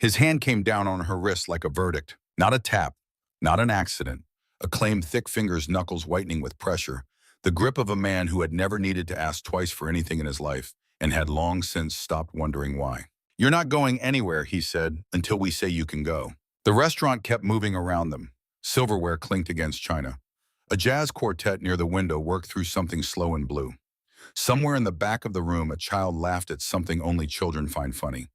His hand came down on her wrist like a verdict. Not a tap, not an accident. A claimed thick fingers, knuckles whitening with pressure. The grip of a man who had never needed to ask twice for anything in his life and had long since stopped wondering why. "You're not going anywhere," he said, "until we say you can go." The restaurant kept moving around them. Silverware clinked against china. A jazz quartet near the window worked through something slow and blue. Somewhere in the back of the room, a child laughed at something only children find funny.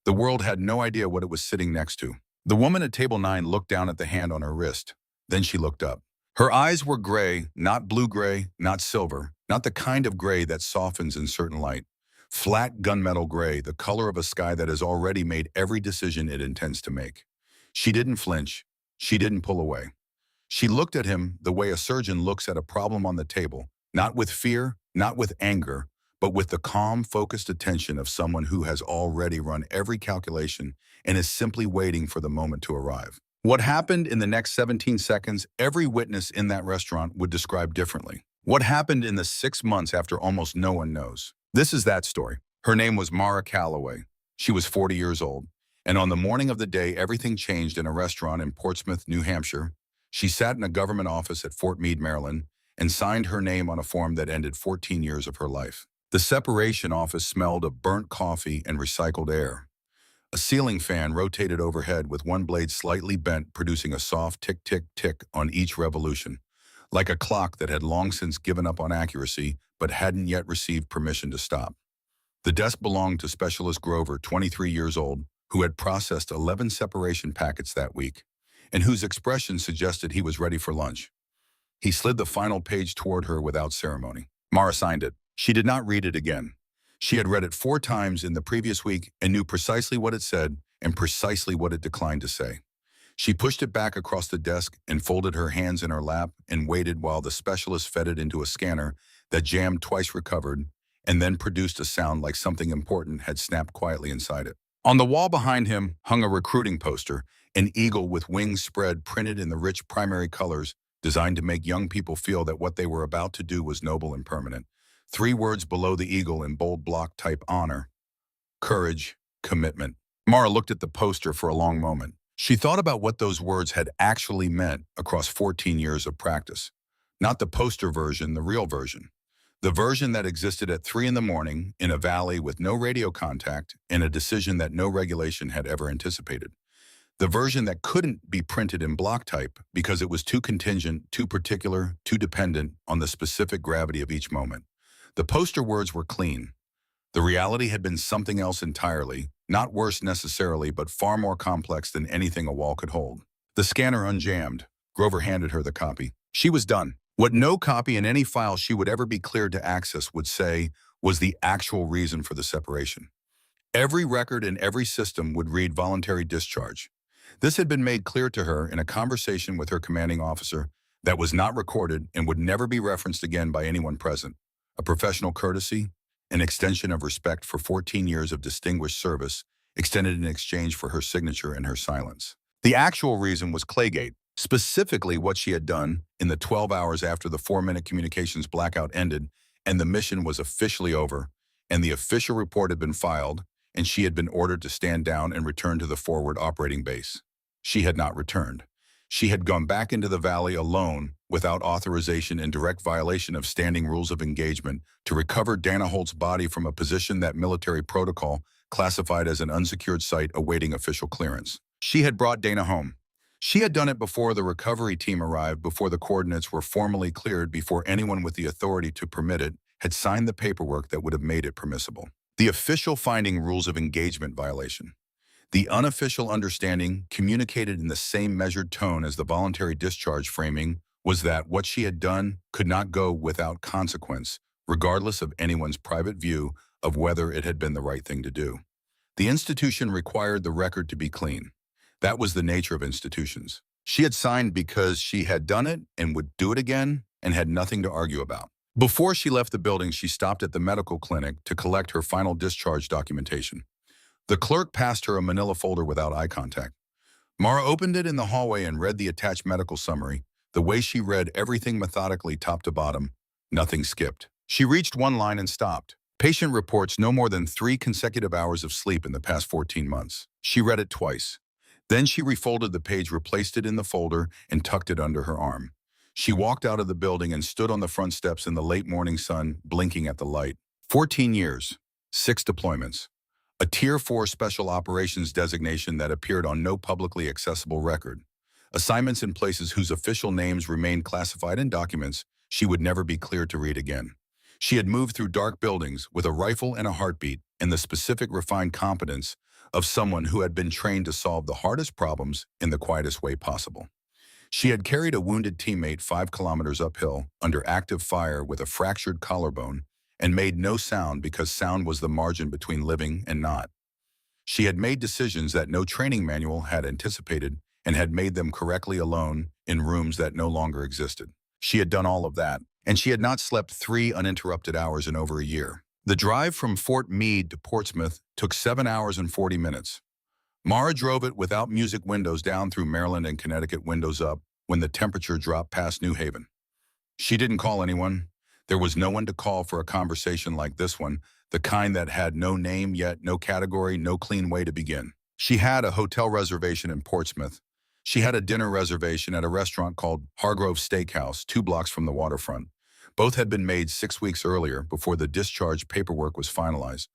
The world had no idea what it was sitting next to. The woman at table 9 looked down at the hand on her wrist. Then she looked up. Her eyes were gray, not blue-gray, not silver, not the kind of gray that softens in certain light. Flat gunmetal gray, the color of a sky that has already made every decision it intends to make. She didn't flinch. She didn't pull away. She looked at him the way a surgeon looks at a problem on the table, not with fear, not with anger, but with the calm, focused attention of someone who has already run every calculation and is simply waiting for the moment to arrive. What happened in the next 17 seconds, every witness in that restaurant would describe differently. What happened in the 6 months after almost no one knows. This is that story. Her name was Mara Calloway. She was 40 years old. And on the morning of the day everything changed in a restaurant in Portsmouth, New Hampshire, she sat in a government office at Fort Meade, Maryland, and signed her name on a form that ended 14 years of her life. The separation office smelled of burnt coffee and recycled air. A ceiling fan rotated overhead with one blade slightly bent, producing a soft tick-tick-tick on each revolution, like a clock that had long since given up on accuracy but hadn't yet received permission to stop. The desk belonged to Specialist Grover, 23 years old, who had processed 11 separation packets that week, and whose expression suggested he was ready for lunch. He slid the final page toward her without ceremony. Mara signed it. She did not read it again. She had read it 4 times in the previous week and knew precisely what it said and precisely what it declined to say. She pushed it back across the desk and folded her hands in her lap and waited while the specialist fed it into a scanner that jammed twice, recovered, and then produced a sound like something important had snapped quietly inside it. On the wall behind him hung a recruiting poster, an eagle with wings spread printed in the rich primary colors designed to make young people feel that what they were about to do was noble and permanent. 3 words below the eagle in bold block type: honor, courage, commitment. Mara looked at the poster for a long moment. She thought about what those words had actually meant across 14 years of practice. Not the poster version, the real version. The version that existed at 3 in the morning in a valley with no radio contact and a decision that no regulation had ever anticipated. The version that couldn't be printed in block type because it was too contingent, too particular, too dependent on the specific gravity of each moment. The poster words were clean. The reality had been something else entirely, not worse necessarily, but far more complex than anything a wall could hold. The scanner unjammed. Grover handed her the copy. She was done. What no copy in any file she would ever be cleared to access would say was the actual reason for the separation. Every record in every system would read voluntary discharge. This had been made clear to her in a conversation with her commanding officer that was not recorded and would never be referenced again by anyone present. A professional courtesy, an extension of respect for 14 years of distinguished service, extended in exchange for her signature and her silence. The actual reason was Claygate, specifically what she had done in the 12 hours after the 4-minute communications blackout ended and the mission was officially over, and the official report had been filed, and she had been ordered to stand down and return to the forward operating base. She had not returned. She had gone back into the valley alone, without authorization, in direct violation of standing rules of engagement, to recover Dana Holt's body from a position that military protocol classified as an unsecured site awaiting official clearance. She had brought Dana home. She had done it before the recovery team arrived, before the coordinates were formally cleared, before anyone with the authority to permit it had signed the paperwork that would have made it permissible. The official finding rules of engagement violation. The unofficial understanding, communicated in the same measured tone as the voluntary discharge framing, was that what she had done could not go without consequence, regardless of anyone's private view of whether it had been the right thing to do. The institution required the record to be clean. That was the nature of institutions. She had signed because she had done it and would do it again and had nothing to argue about. Before she left the building, she stopped at the medical clinic to collect her final discharge documentation. The clerk passed her a manila folder without eye contact. Mara opened it in the hallway and read the attached medical summary, the way she read everything methodically top to bottom, nothing skipped. She reached one line and stopped. Patient reports no more than 3 consecutive hours of sleep in the past 14 months. She read it twice. Then she refolded the page, replaced it in the folder, and tucked it under her arm. She walked out of the building and stood on the front steps in the late morning sun, blinking at the light. 14 years, 6 deployments, a Tier 4 Special Operations designation that appeared on no publicly accessible record, assignments in places whose official names remained classified in documents she would never be cleared to read again. She had moved through dark buildings with a rifle and a heartbeat and the specific refined competence of someone who had been trained to solve the hardest problems in the quietest way possible. She had carried a wounded teammate 5 kilometers uphill under active fire with a fractured collarbone and made no sound because sound was the margin between living and not. She had made decisions that no training manual had anticipated and had made them correctly alone in rooms that no longer existed. She had done all of that, and she had not slept 3 uninterrupted hours in over a year. The drive from Fort Meade to Portsmouth took 7 hours and 40 minutes. Mara drove it without music, windows down through Maryland and Connecticut, windows up, when the temperature dropped past New Haven. She didn't call anyone. There was no one to call for a conversation like this one, the kind that had no name yet, no category, no clean way to begin. She had a hotel reservation in Portsmouth. She had a dinner reservation at a restaurant called Hargrove Steakhouse, 2 blocks from the waterfront. Both had been made 6 weeks earlier before the discharge paperwork was finalized,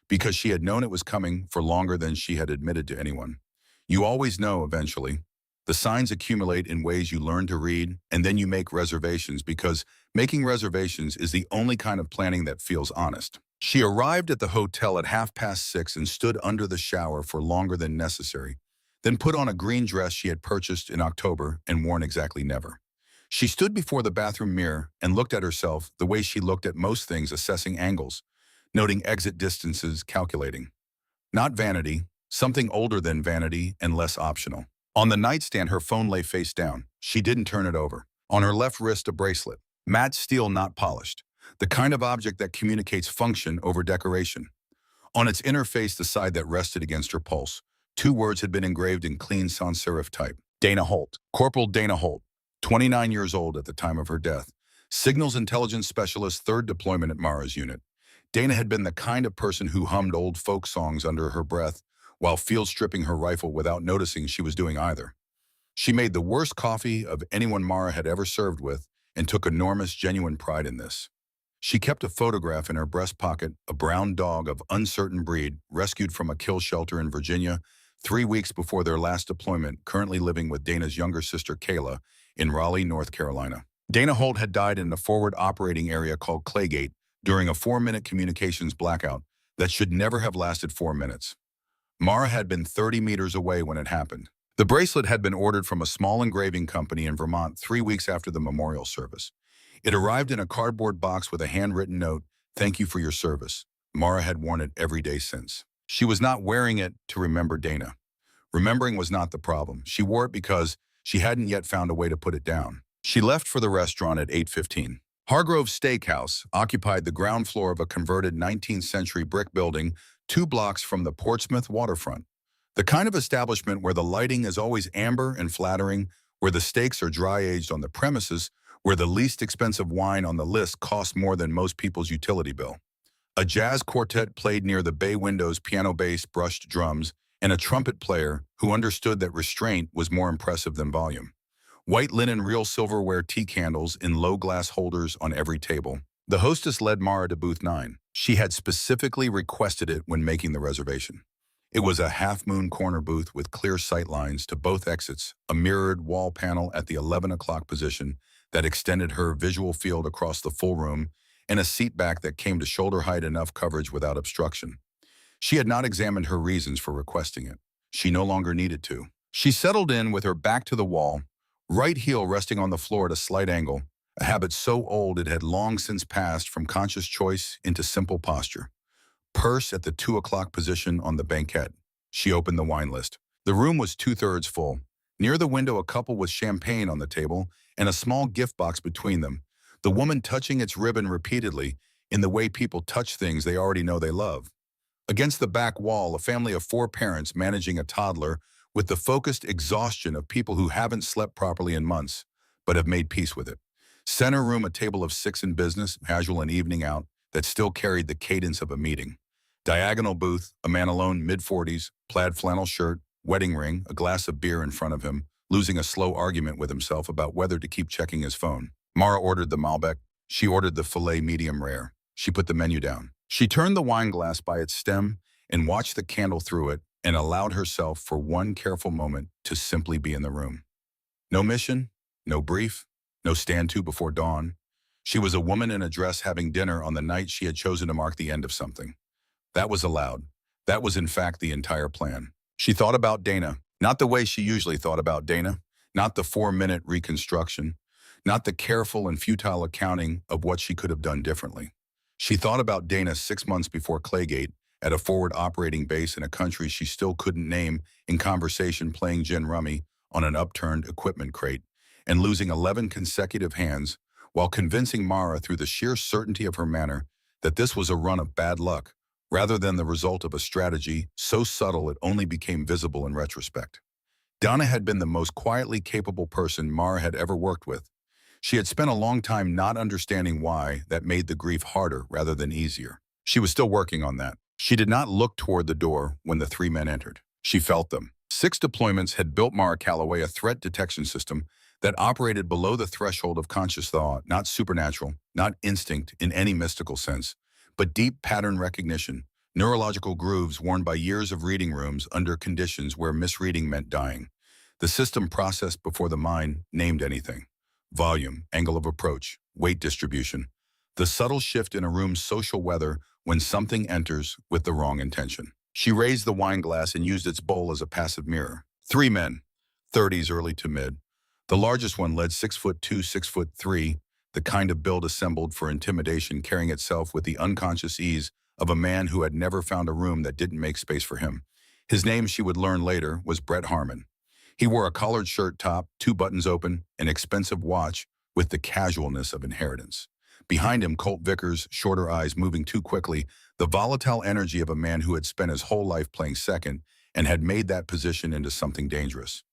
because she had known it was coming for longer than she had admitted to anyone. You always know eventually. The signs accumulate in ways you learn to read, and then you make reservations because making reservations is the only kind of planning that feels honest. She arrived at the hotel at 6:30 and stood under the shower for longer than necessary, then put on a green dress she had purchased in October and worn exactly never. She stood before the bathroom mirror and looked at herself the way she looked at most things, assessing angles, noting exit distances, calculating. Not vanity, something older than vanity and less optional. On the nightstand, her phone lay face down. She didn't turn it over. On her left wrist, a bracelet. Matte steel, not polished. The kind of object that communicates function over decoration. On its inner face, the side that rested against her pulse, 2 words had been engraved in clean sans serif type. Dana Holt. Corporal Dana Holt, 29 years old at the time of her death. Signals Intelligence Specialist, 3rd deployment at Mara's unit. Dana had been the kind of person who hummed old folk songs under her breath while field stripping her rifle without noticing she was doing either. She made the worst coffee of anyone Mara had ever served with and took enormous, genuine pride in this. She kept a photograph in her breast pocket, a brown dog of uncertain breed, rescued from a kill shelter in Virginia 3 weeks before their last deployment, currently living with Dana's younger sister Kayla in Raleigh, North Carolina. Dana Holt had died in a forward operating area called Claygate during a 4-minute communications blackout that should never have lasted 4 minutes. Mara had been 30 meters away when it happened. The bracelet had been ordered from a small engraving company in Vermont 3 weeks after the memorial service. It arrived in a cardboard box with a handwritten note, "Thank you for your service." Mara had worn it every day since. She was not wearing it to remember Dana. Remembering was not the problem. She wore it because she hadn't yet found a way to put it down. She left for the restaurant at 8:15. Hargrove Steakhouse occupied the ground floor of a converted 19th century brick building 2 blocks from the Portsmouth waterfront. The kind of establishment where the lighting is always amber and flattering, where the steaks are dry-aged on the premises, where the least expensive wine on the list costs more than most people's utility bill. A jazz quartet played near the bay windows, piano bass, brushed drums, and a trumpet player who understood that restraint was more impressive than volume. White linen, real silverware tea candles in low glass holders on every table. The hostess led Mara to booth 9. She had specifically requested it when making the reservation. It was a half-moon corner booth with clear sight lines to both exits, a mirrored wall panel at the 11 o'clock position that extended her visual field across the full room, and a seat back that came to shoulder height, enough coverage without obstruction. She had not examined her reasons for requesting it. She no longer needed to. She settled in with her back to the wall, right heel resting on the floor at a slight angle, a habit so old it had long since passed from conscious choice into simple posture. Purse at the 2 o'clock position on the banquette. She opened the wine list. The room was 2/3 full. Near the window, a couple with champagne on the table and a small gift box between them, the woman touching its ribbon repeatedly in the way people touch things they already know they love. Against the back wall, a family of 4 parents managing a toddler with the focused exhaustion of people who haven't slept properly in months, but have made peace with it. Center room, a table of 6 in business, casual and evening out, that still carried the cadence of a meeting. Diagonal booth, a man alone, mid-40s, plaid flannel shirt, wedding ring, a glass of beer in front of him, losing a slow argument with himself about whether to keep checking his phone. Mara ordered the Malbec. She ordered the filet medium rare. She put the menu down. She turned the wine glass by its stem and watched the candle through it and allowed herself for one careful moment to simply be in the room. No mission, no brief, no stand to before dawn. She was a woman in a dress having dinner on the night she had chosen to mark the end of something. That was allowed. That was in fact the entire plan. She thought about Dana, not the way she usually thought about Dana, not the 4-minute reconstruction, not the careful and futile accounting of what she could have done differently. She thought about Dana 6 months before Claygate, at a forward operating base in a country she still couldn't name, in conversation playing gin rummy on an upturned equipment crate, and losing 11 consecutive hands while convincing Mara through the sheer certainty of her manner that this was a run of bad luck, rather than the result of a strategy so subtle it only became visible in retrospect. Donna had been the most quietly capable person Mara had ever worked with. She had spent a long time not understanding why that made the grief harder rather than easier. She was still working on that. She did not look toward the door when the 3 men entered. She felt them. 6 deployments had built Mara Calloway a threat detection system that operated below the threshold of conscious thought, not supernatural, not instinct in any mystical sense, but deep pattern recognition, neurological grooves worn by years of reading rooms under conditions where misreading meant dying. The system processed before the mind named anything. Volume, angle of approach, weight distribution. The subtle shift in a room's social weather when something enters with the wrong intention. She raised the wine glass and used its bowl as a passive mirror. 3 men, 30s early to mid. The largest one led 6'2", 6'3", the kind of build assembled for intimidation, carrying itself with the unconscious ease of a man who had never found a room that didn't make space for him. His name, she would learn later, was Brett Harmon. He wore a collared shirt top, 2 buttons open, an expensive watch with the casualness of inheritance. Behind him, Colt Vickers, shorter eyes moving too quickly, the volatile energy of a man who had spent his whole life playing second and had made that position into something dangerous.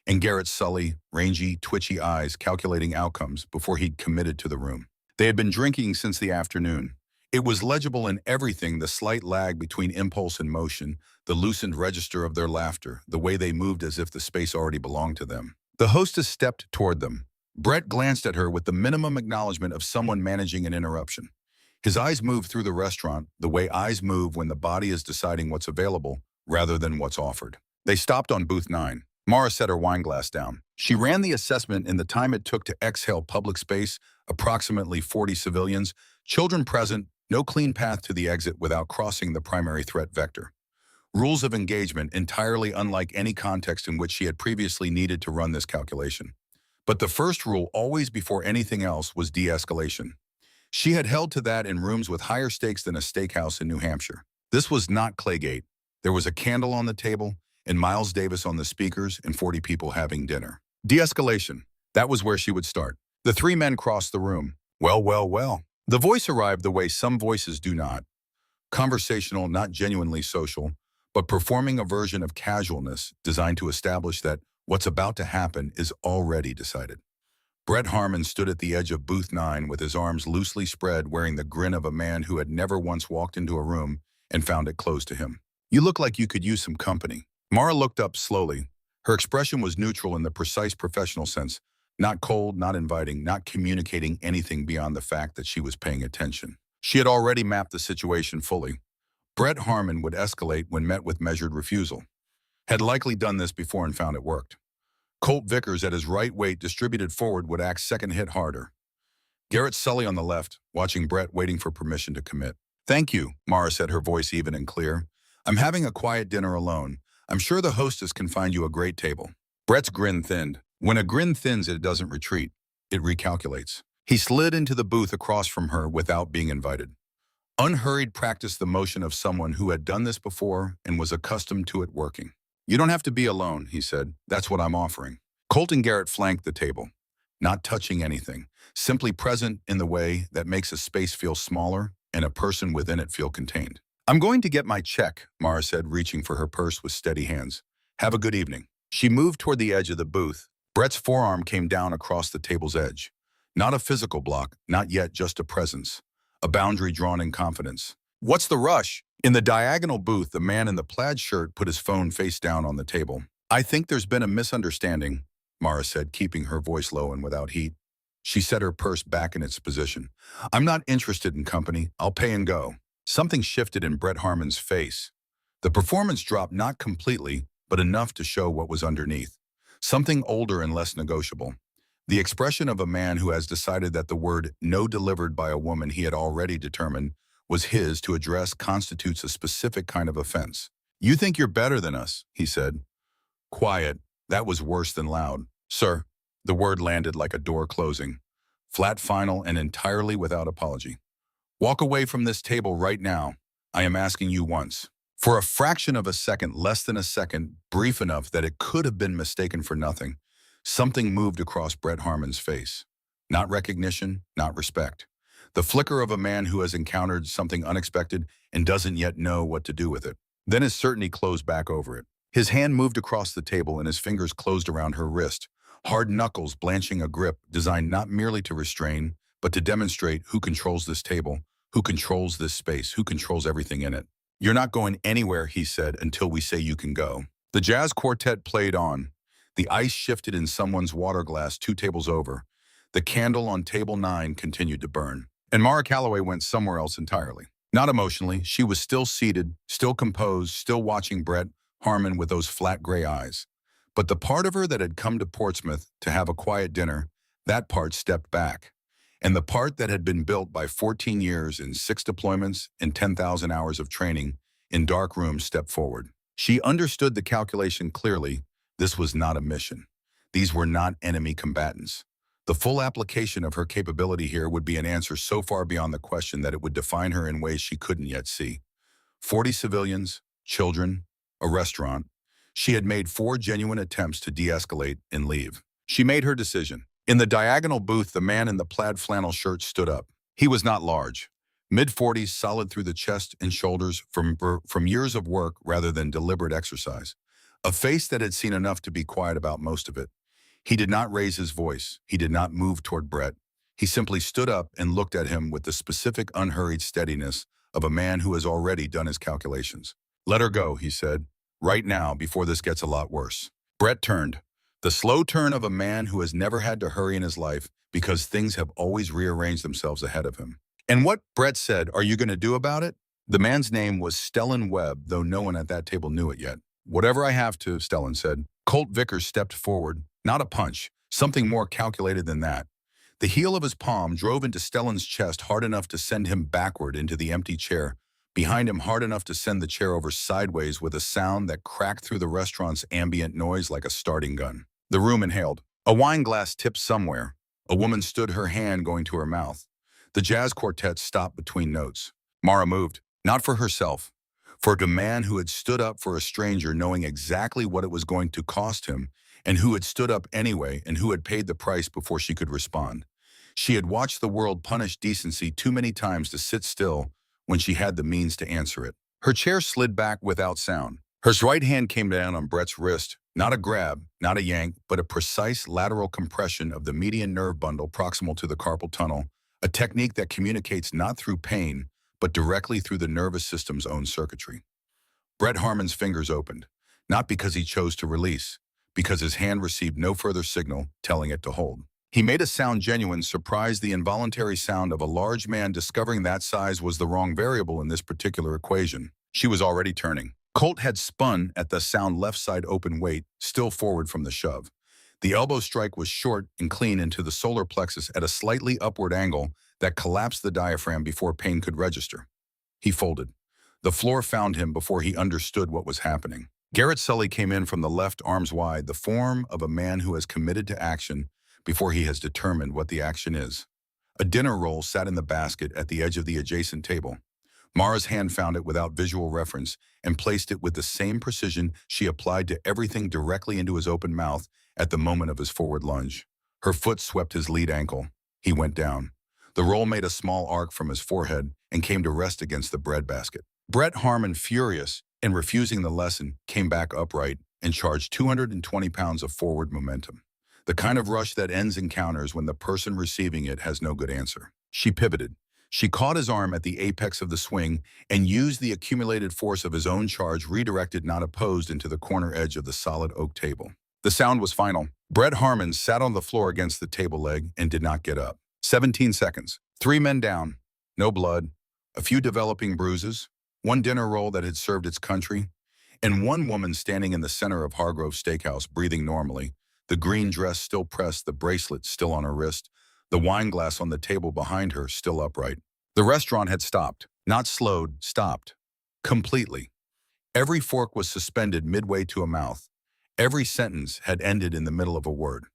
And Garrett Sully, rangy, twitchy eyes calculating outcomes before he'd committed to the room. They had been drinking since the afternoon. It was legible in everything, the slight lag between impulse and motion, the loosened register of their laughter, the way they moved as if the space already belonged to them. The hostess stepped toward them. Brett glanced at her with the minimum acknowledgement of someone managing an interruption. His eyes moved through the restaurant the way eyes move when the body is deciding what's available rather than what's offered. They stopped on booth 9. Mara set her wine glass down. She ran the assessment in the time it took to exhale public space, approximately 40 civilians, children present, no clean path to the exit without crossing the primary threat vector. Rules of engagement entirely unlike any context in which she had previously needed to run this calculation. But the first rule, always before anything else, was de-escalation. She had held to that in rooms with higher stakes than a steakhouse in New Hampshire. This was not Claygate. There was a candle on the table, and Miles Davis on the speakers, and 40 people having dinner. De-escalation. That was where she would start. The 3 men crossed the room. Well, well, well. The voice arrived the way some voices do not. Conversational, not genuinely social, but performing a version of casualness designed to establish that what's about to happen is already decided. Brett Harmon stood at the edge of booth 9 with his arms loosely spread, wearing the grin of a man who had never once walked into a room and found it closed to him. You look like you could use some company. Mara looked up slowly. Her expression was neutral in the precise professional sense, not cold, not inviting, not communicating anything beyond the fact that she was paying attention. She had already mapped the situation fully. Brett Harmon would escalate when met with measured refusal. Had likely done this before and found it worked. Colt Vickers at his right weight distributed forward would act second hit harder. Garrett Sully on the left, watching Brett waiting for permission to commit. Thank you, Mara said, her voice even and clear. I'm having a quiet dinner alone. I'm sure the hostess can find you a great table. Brett's grin thinned. When a grin thins, it doesn't retreat. It recalculates. He slid into the booth across from her without being invited. Unhurried practiced the motion of someone who had done this before and was accustomed to it working. You don't have to be alone, he said. That's what I'm offering. Colt and Garrett flanked the table, not touching anything, simply present in the way that makes a space feel smaller and a person within it feel contained. I'm going to get my check, Mara said, reaching for her purse with steady hands. Have a good evening. She moved toward the edge of the booth. Brett's forearm came down across the table's edge. Not a physical block, not yet, just a presence. A boundary drawn in confidence. What's the rush? In the diagonal booth, the man in the plaid shirt put his phone face down on the table. "I think there's been a misunderstanding," Mara said, keeping her voice low and without heat. She set her purse back in its position. "I'm not interested in company. I'll pay and go." Something shifted in Brett Harmon's face. The performance dropped not completely, but enough to show what was underneath. Something older and less negotiable. The expression of a man who has decided that the word "no" delivered by a woman he had already determined was his to address constitutes a specific kind of offense. "You think you're better than us," he said. Quiet. That was worse than loud. "Sir." The word landed like a door closing. Flat, final, and entirely without apology. "Walk away from this table right now. I am asking you once." For a fraction of a second, less than a second, brief enough that it could have been mistaken for nothing, something moved across Brett Harmon's face. Not recognition, not respect. The flicker of a man who has encountered something unexpected and doesn't yet know what to do with it. Then his certainty closed back over it. His hand moved across the table and his fingers closed around her wrist, hard knuckles blanching a grip designed not merely to restrain, but to demonstrate who controls this table, who controls this space, who controls everything in it. "You're not going anywhere," he said, "until we say you can go." The jazz quartet played on. The ice shifted in someone's water glass 2 tables over. The candle on table 9 continued to burn. And Mara Calloway went somewhere else entirely. Not emotionally, she was still seated, still composed, still watching Brett Harmon with those flat gray eyes. But the part of her that had come to Portsmouth to have a quiet dinner, that part stepped back. And the part that had been built by 14 years in 6 deployments and 10,000 hours of training in dark rooms stepped forward. She understood the calculation clearly. This was not a mission. These were not enemy combatants. The full application of her capability here would be an answer so far beyond the question that it would define her in ways she couldn't yet see. 40 civilians, children, a restaurant. She had made 4 genuine attempts to de-escalate and leave. She made her decision. In the diagonal booth, the man in the plaid flannel shirt stood up. He was not large. Mid-40s, solid through the chest and shoulders from years of work rather than deliberate exercise. A face that had seen enough to be quiet about most of it. He did not raise his voice. He did not move toward Brett. He simply stood up and looked at him with the specific, unhurried steadiness of a man who has already done his calculations. "Let her go," he said. "Right now, before this gets a lot worse." Brett turned. The slow turn of a man who has never had to hurry in his life because things have always rearranged themselves ahead of him. "And what," Brett said, "are you going to do about it?" The man's name was Stellan Webb, though no one at that table knew it yet. "Whatever I have to," Stellan said. Colt Vickers stepped forward. Not a punch, something more calculated than that. The heel of his palm drove into Stellan's chest hard enough to send him backward into the empty chair, behind him hard enough to send the chair over sideways with a sound that cracked through the restaurant's ambient noise like a starting gun. The room inhaled. A wine glass tipped somewhere. A woman stood, her hand going to her mouth. The jazz quartet stopped between notes. Mara moved, not for herself, for a man who had stood up for a stranger knowing exactly what it was going to cost him, and who had stood up anyway and who had paid the price before she could respond. She had watched the world punish decency too many times to sit still when she had the means to answer it. Her chair slid back without sound. Her right hand came down on Brett's wrist, not a grab, not a yank, but a precise lateral compression of the median nerve bundle proximal to the carpal tunnel, a technique that communicates not through pain, but directly through the nervous system's own circuitry. Brett Harmon's fingers opened, not because he chose to release, because his hand received no further signal telling it to hold. He made a sound genuine, surprised, the involuntary sound of a large man discovering that size was the wrong variable in this particular equation. She was already turning. Colt had spun at the sound left side open weight, still forward from the shove. The elbow strike was short and clean into the solar plexus at a slightly upward angle that collapsed the diaphragm before pain could register. He folded. The floor found him before he understood what was happening. Garrett Sully came in from the left, arms wide, the form of a man who has committed to action before he has determined what the action is. A dinner roll sat in the basket at the edge of the adjacent table. Mara's hand found it without visual reference and placed it with the same precision she applied to everything directly into his open mouth at the moment of his forward lunge. Her foot swept his lead ankle. He went down. The roll made a small arc from his forehead and came to rest against the breadbasket. Brett Harmon, furious and refusing the lesson, came back upright and charged 220 pounds of forward momentum. The kind of rush that ends encounters when the person receiving it has no good answer. She pivoted. She caught his arm at the apex of the swing and used the accumulated force of his own charge, redirected, not opposed, into the corner edge of the solid oak table. The sound was final. Brett Harmon sat on the floor against the table leg and did not get up. 17 seconds. 3 men down. No blood. A few developing bruises. One dinner roll that had served its country. And one woman standing in the center of Hargrove Steakhouse, breathing normally, the green dress still pressed, the bracelet still on her wrist, the wine glass on the table behind her still upright. The restaurant had stopped. Not slowed, stopped. Completely. Every fork was suspended midway to a mouth. Every sentence had ended in the middle of a word.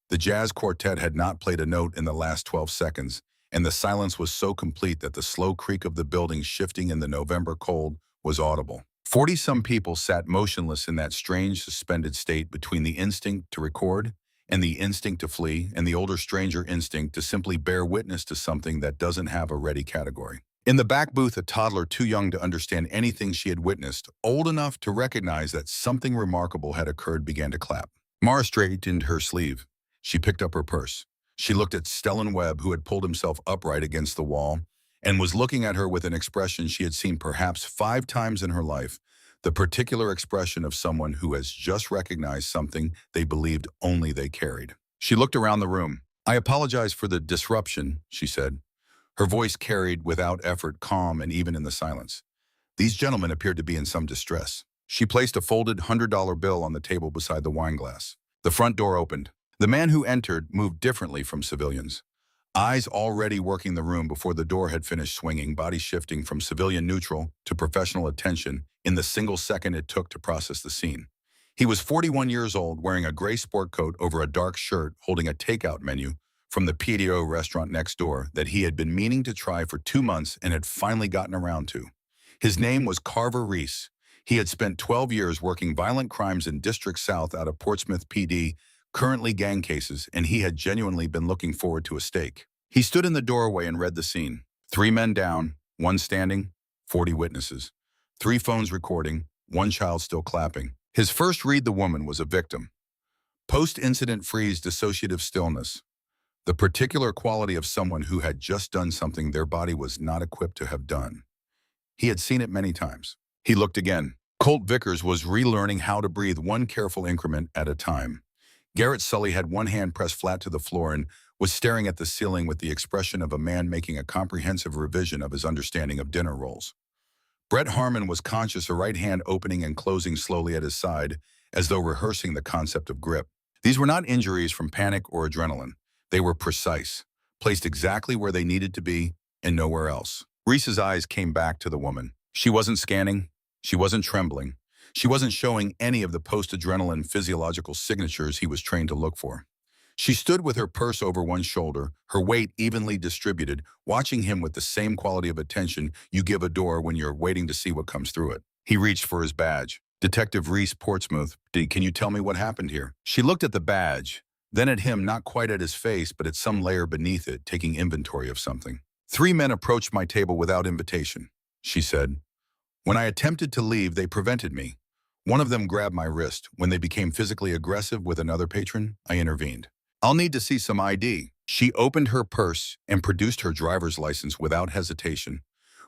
The jazz quartet had not played a note in the last 12 seconds, and the silence was so complete that the slow creak of the building shifting in the November cold was audible. 40-some people sat motionless in that strange suspended state between the instinct to record and the instinct to flee, and the older stranger instinct to simply bear witness to something that doesn't have a ready category. In the back booth, a toddler too young to understand anything she had witnessed, old enough to recognize that something remarkable had occurred, began to clap. Mara straightened her sleeve. She picked up her purse. She looked at Stellan Webb, who had pulled himself upright against the wall and was looking at her with an expression she had seen perhaps 5 times in her life, the particular expression of someone who has just recognized something they believed only they carried. She looked around the room. "I apologize for the disruption," she said. Her voice carried, without effort, calm, and even in the silence. These gentlemen appeared to be in some distress. She placed a folded $100 bill on the table beside the wine glass. The front door opened. The man who entered moved differently from civilians. Eyes already working the room before the door had finished swinging, body shifting from civilian neutral to professional attention in the single second it took to process the scene. He was 41 years old, wearing a gray sport coat over a dark shirt, holding a takeout menu from the PDO restaurant next door that he had been meaning to try for 2 months and had finally gotten around to. His name was Carver Reese. He had spent 12 years working violent crimes in District South out of Portsmouth PD, currently gang cases, and he had genuinely been looking forward to a steak. He stood in the doorway and read the scene. 3 men down, 1 standing, 40 witnesses. 3 phones recording, 1 child still clapping. His first read, the woman was a victim. Post-incident freeze, dissociative stillness. The particular quality of someone who had just done something their body was not equipped to have done. He had seen it many times. He looked again. Colt Vickers was relearning how to breathe 1 careful increment at a time. Garrett Sully had 1 hand pressed flat to the floor and was staring at the ceiling with the expression of a man making a comprehensive revision of his understanding of dinner rolls. Brett Harmon was conscious, a right hand opening and closing slowly at his side, as though rehearsing the concept of grip. These were not injuries from panic or adrenaline. They were precise, placed exactly where they needed to be and nowhere else. Reese's eyes came back to the woman. She wasn't scanning. She wasn't trembling. She wasn't showing any of the post-adrenaline physiological signatures he was trained to look for. She stood with her purse over one shoulder, her weight evenly distributed, watching him with the same quality of attention you give a door when you're waiting to see what comes through it. He reached for his badge. "Detective Reese, Portsmouth. Can you tell me what happened here?" She looked at the badge, then at him, not quite at his face, but at some layer beneath it, taking inventory of something. "3 men approached my table without invitation," she said. "When I attempted to leave, they prevented me. One of them grabbed my wrist. When they became physically aggressive with another patron, I intervened. I'll need to see some ID." She opened her purse and produced her driver's license without hesitation,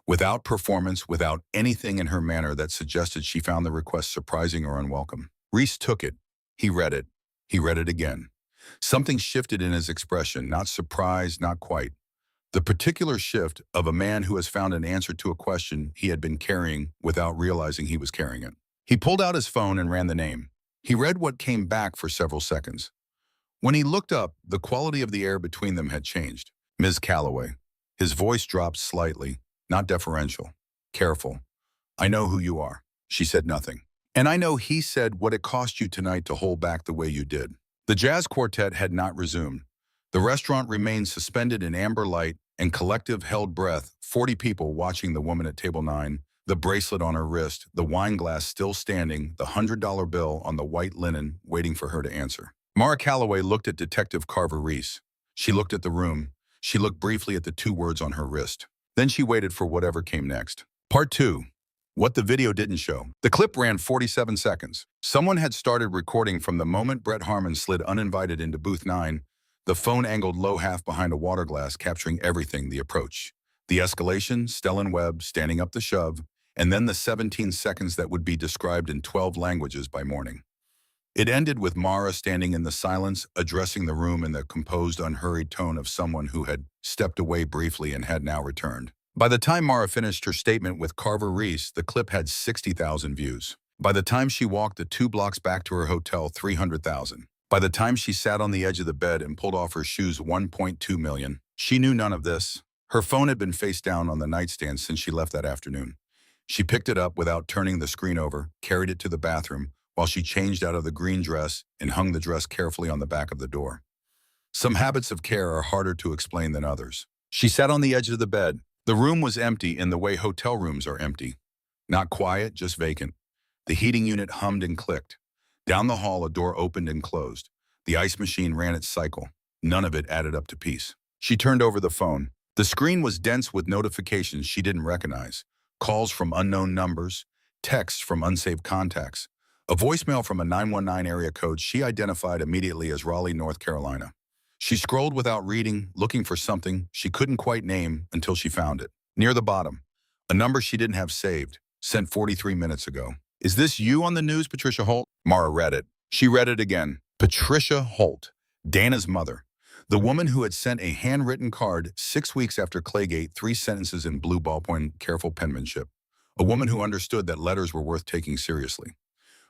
without performance, without anything in her manner that suggested she found the request surprising or unwelcome. Reese took it. He read it. He read it again. Something shifted in his expression, not surprise, not quite. The particular shift of a man who has found an answer to a question he had been carrying without realizing he was carrying it. He pulled out his phone and ran the name. He read what came back for several seconds. When he looked up, the quality of the air between them had changed. "Ms. Calloway." His voice dropped slightly, not deferential. "Careful. I know who you are." She said nothing. "And I know," he said, "what it cost you tonight to hold back the way you did." The jazz quartet had not resumed. The restaurant remained suspended in amber light and collective held breath, 40 people watching the woman at table 9, the bracelet on her wrist, the wine glass still standing, the $100 bill on the white linen, waiting for her to answer. Mara Calloway looked at Detective Carver Reese. She looked at the room. She looked briefly at the 2 words on her wrist. Then she waited for whatever came next. Part 2. What the video didn't show. The clip ran 47 seconds. Someone had started recording from the moment Brett Harmon slid uninvited into booth 9, the phone angled low half behind a water glass, capturing everything: the approach, The escalation, Stellan Webb standing up the shove, and then the 17 seconds that would be described in 12 languages by morning. It ended with Mara standing in the silence, addressing the room in the composed, unhurried tone of someone who had stepped away briefly and had now returned. By the time Mara finished her statement with Carver Reese, the clip had 60,000 views. By the time she walked the 2 blocks back to her hotel, 300,000. By the time she sat on the edge of the bed and pulled off her shoes, 1.2 million. She knew none of this. Her phone had been face down on the nightstand since she left that afternoon. She picked it up without turning the screen over, carried it to the bathroom, while she changed out of the green dress and hung the dress carefully on the back of the door. Some habits of care are harder to explain than others. She sat on the edge of the bed. The room was empty in the way hotel rooms are empty. Not quiet, just vacant. The heating unit hummed and clicked. Down the hall, a door opened and closed. The ice machine ran its cycle. None of it added up to peace. She turned over the phone. The screen was dense with notifications she didn't recognize. Calls from unknown numbers, texts from unsaved contacts, a voicemail from a 919 area code she identified immediately as Raleigh, North Carolina. She scrolled without reading, looking for something she couldn't quite name until she found it. Near the bottom, a number she didn't have saved, sent 43 minutes ago. "Is this you on the news, Patricia Holt?" Mara read it. She read it again. Patricia Holt, Dana's mother. The woman who had sent a handwritten card 6 weeks after Claygate, 3 sentences in blue ballpoint, careful penmanship. A woman who understood that letters were worth taking seriously.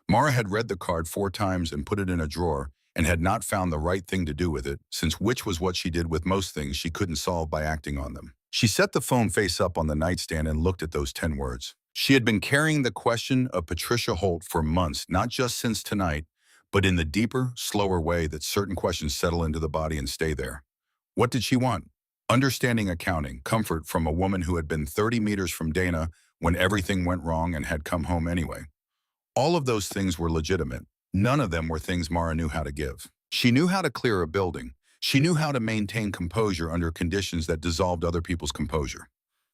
Mara had read the card 4 times and put it in a drawer and had not found the right thing to do with it, since which was what she did with most things she couldn't solve by acting on them. She set the phone face up on the nightstand and looked at those 10 words. She had been carrying the question of Patricia Holt for months, not just since tonight, but in the deeper, slower way that certain questions settle into the body and stay there. What did she want? Understanding, accounting, comfort from a woman who had been 30 meters from Dana when everything went wrong and had come home anyway. All of those things were legitimate. None of them were things Mara knew how to give. She knew how to clear a building. She knew how to maintain composure under conditions that dissolved other people's composure.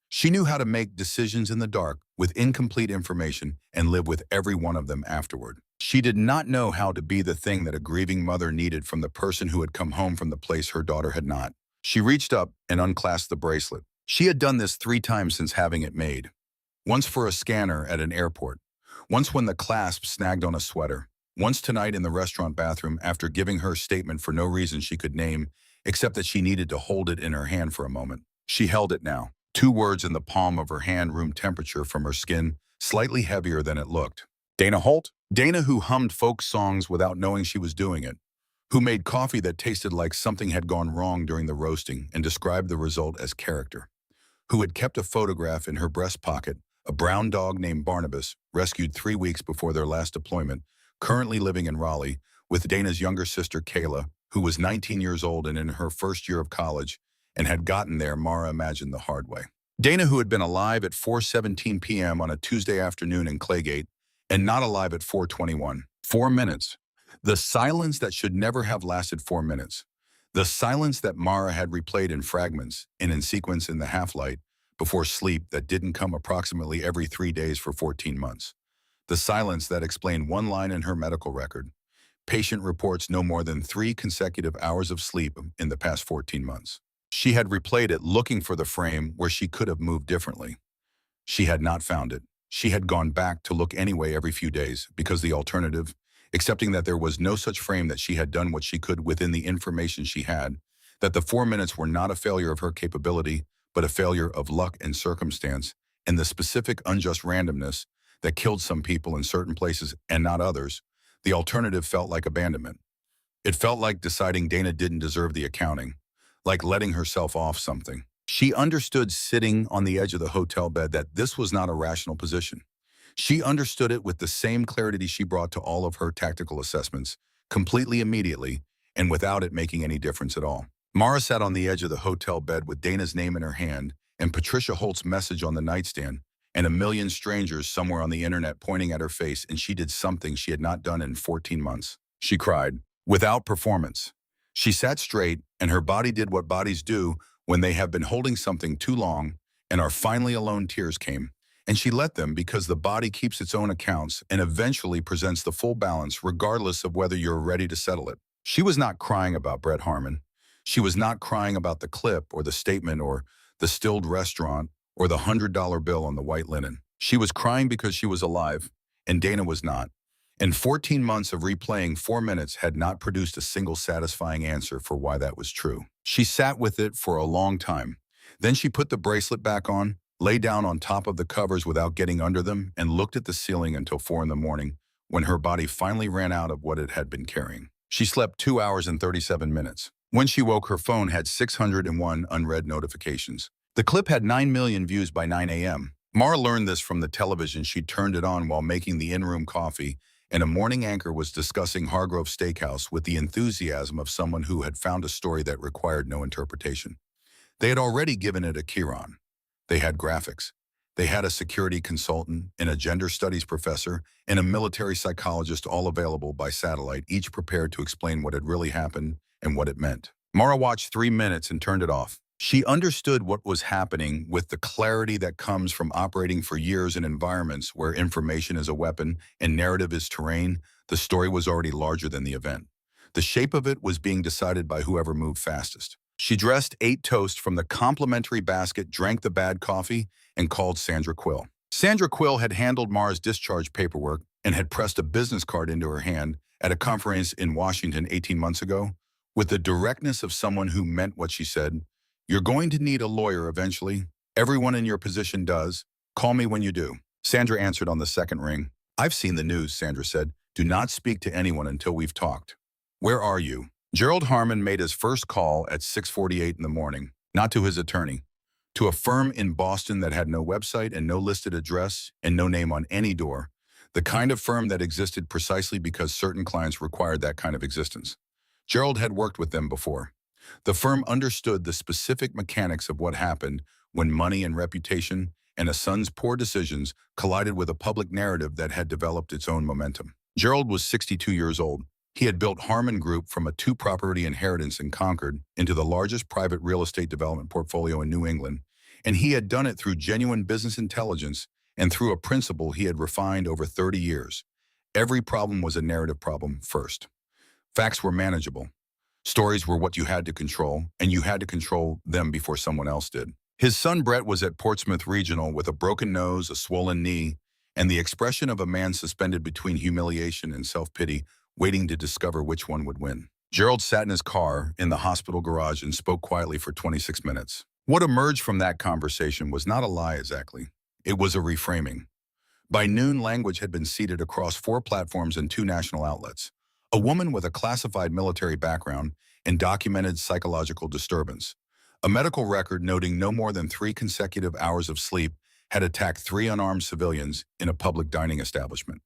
She knew how to make decisions in the dark with incomplete information and live with every one of them afterward. She did not know how to be the thing that a grieving mother needed from the person who had come home from the place her daughter had not. She reached up and unclasped the bracelet. She had done this 3 times since having it made. Once for a scanner at an airport. Once when the clasp snagged on a sweater. Once tonight in the restaurant bathroom after giving her statement for no reason she could name, except that she needed to hold it in her hand for a moment. She held it now. 2 words in the palm of her hand, room temperature from her skin, slightly heavier than it looked. Dana Holt? Dana, who hummed folk songs without knowing she was doing it, who made coffee that tasted like something had gone wrong during the roasting and described the result as character, who had kept a photograph in her breast pocket, a brown dog named Barnabas, rescued 3 weeks before their last deployment, currently living in Raleigh, with Dana's younger sister Kayla, who was 19 years old and in her first year of college, and had gotten there, Mara imagined, the hard way. Dana, who had been alive at 4:17 p.m. on a Tuesday afternoon in Claygate, and not alive at 4:21. 4 minutes. The silence that should never have lasted 4 minutes. The silence that Mara had replayed in fragments and in sequence in the half-light before sleep that didn't come approximately every 3 days for 14 months. The silence that explained one line in her medical record. Patient reports no more than 3 consecutive hours of sleep in the past 14 months. She had replayed it looking for the frame where she could have moved differently. She had not found it. She had gone back to look anyway every few days because the alternative, accepting that there was no such frame, that she had done what she could within the information she had, that the 4 minutes were not a failure of her capability, but a failure of luck and circumstance and the specific unjust randomness that killed some people in certain places and not others. The alternative felt like abandonment. It felt like deciding Dana didn't deserve the accounting, like letting herself off something. She understood sitting on the edge of the hotel bed that this was not a rational position. She understood it with the same clarity she brought to all of her tactical assessments, completely immediately, and without it making any difference at all. Mara sat on the edge of the hotel bed with Dana's name in her hand and Patricia Holt's message on the nightstand, and a million strangers somewhere on the internet pointing at her face, and she did something she had not done in 14 months. She cried, without performance. She sat straight, and her body did what bodies do when they have been holding something too long and are finally alone. Tears came, and she let them because the body keeps its own accounts and eventually presents the full balance regardless of whether you're ready to settle it. She was not crying about Brett Harmon. She was not crying about the clip or the statement or the stilled restaurant, or the $100 bill on the white linen. She was crying because she was alive, and Dana was not. And 14 months of replaying 4 minutes had not produced a single satisfying answer for why that was true. She sat with it for a long time. Then she put the bracelet back on, lay down on top of the covers without getting under them, and looked at the ceiling until 4 in the morning, when her body finally ran out of what it had been carrying. She slept 2 hours and 37 minutes. When she woke, her phone had 601 unread notifications. The clip had 9 million views by 9 a.m. Mara learned this from the television. She turned it on while making the in-room coffee, and a morning anchor was discussing Hargrove Steakhouse with the enthusiasm of someone who had found a story that required no interpretation. They had already given it a Chiron. They had graphics. They had a security consultant and a gender studies professor and a military psychologist, all available by satellite, each prepared to explain what had really happened and what it meant. Mara watched 3 minutes and turned it off. She understood what was happening with the clarity that comes from operating for years in environments where information is a weapon and narrative is terrain. The story was already larger than the event. The shape of it was being decided by whoever moved fastest. She dressed, ate toast from the complimentary basket, drank the bad coffee, and called Sandra Quill. Sandra Quill had handled Mara's discharge paperwork and had pressed a business card into her hand at a conference in Washington 18 months ago. With the directness of someone who meant what she said, "You're going to need a lawyer eventually. Everyone in your position does. Call me when you do." Sandra answered on the second ring. "I've seen the news," Sandra said. "Do not speak to anyone until we've talked." "Where are you?" Gerald Harmon made his first call at 6:48 in the morning, not to his attorney, to a firm in Boston that had no website and no listed address and no name on any door, the kind of firm that existed precisely because certain clients required that kind of existence. Gerald had worked with them before. The firm understood the specific mechanics of what happened when money and reputation and a son's poor decisions collided with a public narrative that had developed its own momentum. Gerald was 62 years old. He had built Harmon Group from a 2-property inheritance in Concord into the largest private real estate development portfolio in New England, and he had done it through genuine business intelligence and through a principle he had refined over 30 years. Every problem was a narrative problem first. Facts were manageable. Stories were what you had to control, and you had to control them before someone else did. His son Brett was at Portsmouth Regional with a broken nose, a swollen knee, and the expression of a man suspended between humiliation and self-pity, waiting to discover which one would win. Gerald sat in his car in the hospital garage and spoke quietly for 26 minutes. What emerged from that conversation was not a lie exactly. It was a reframing. By noon, language had been seeded across 4 platforms and 2 national outlets. A woman with a classified military background and documented psychological disturbance. A medical record noting no more than 3 consecutive hours of sleep had attacked 3 unarmed civilians in a public dining establishment.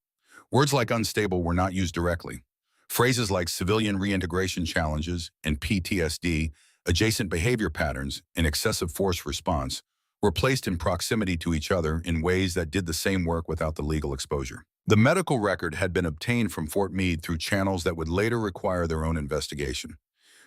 Words like unstable were not used directly. Phrases like civilian reintegration challenges and PTSD, adjacent behavior patterns, and excessive force response were placed in proximity to each other in ways that did the same work without the legal exposure. The medical record had been obtained from Fort Meade through channels that would later require their own investigation.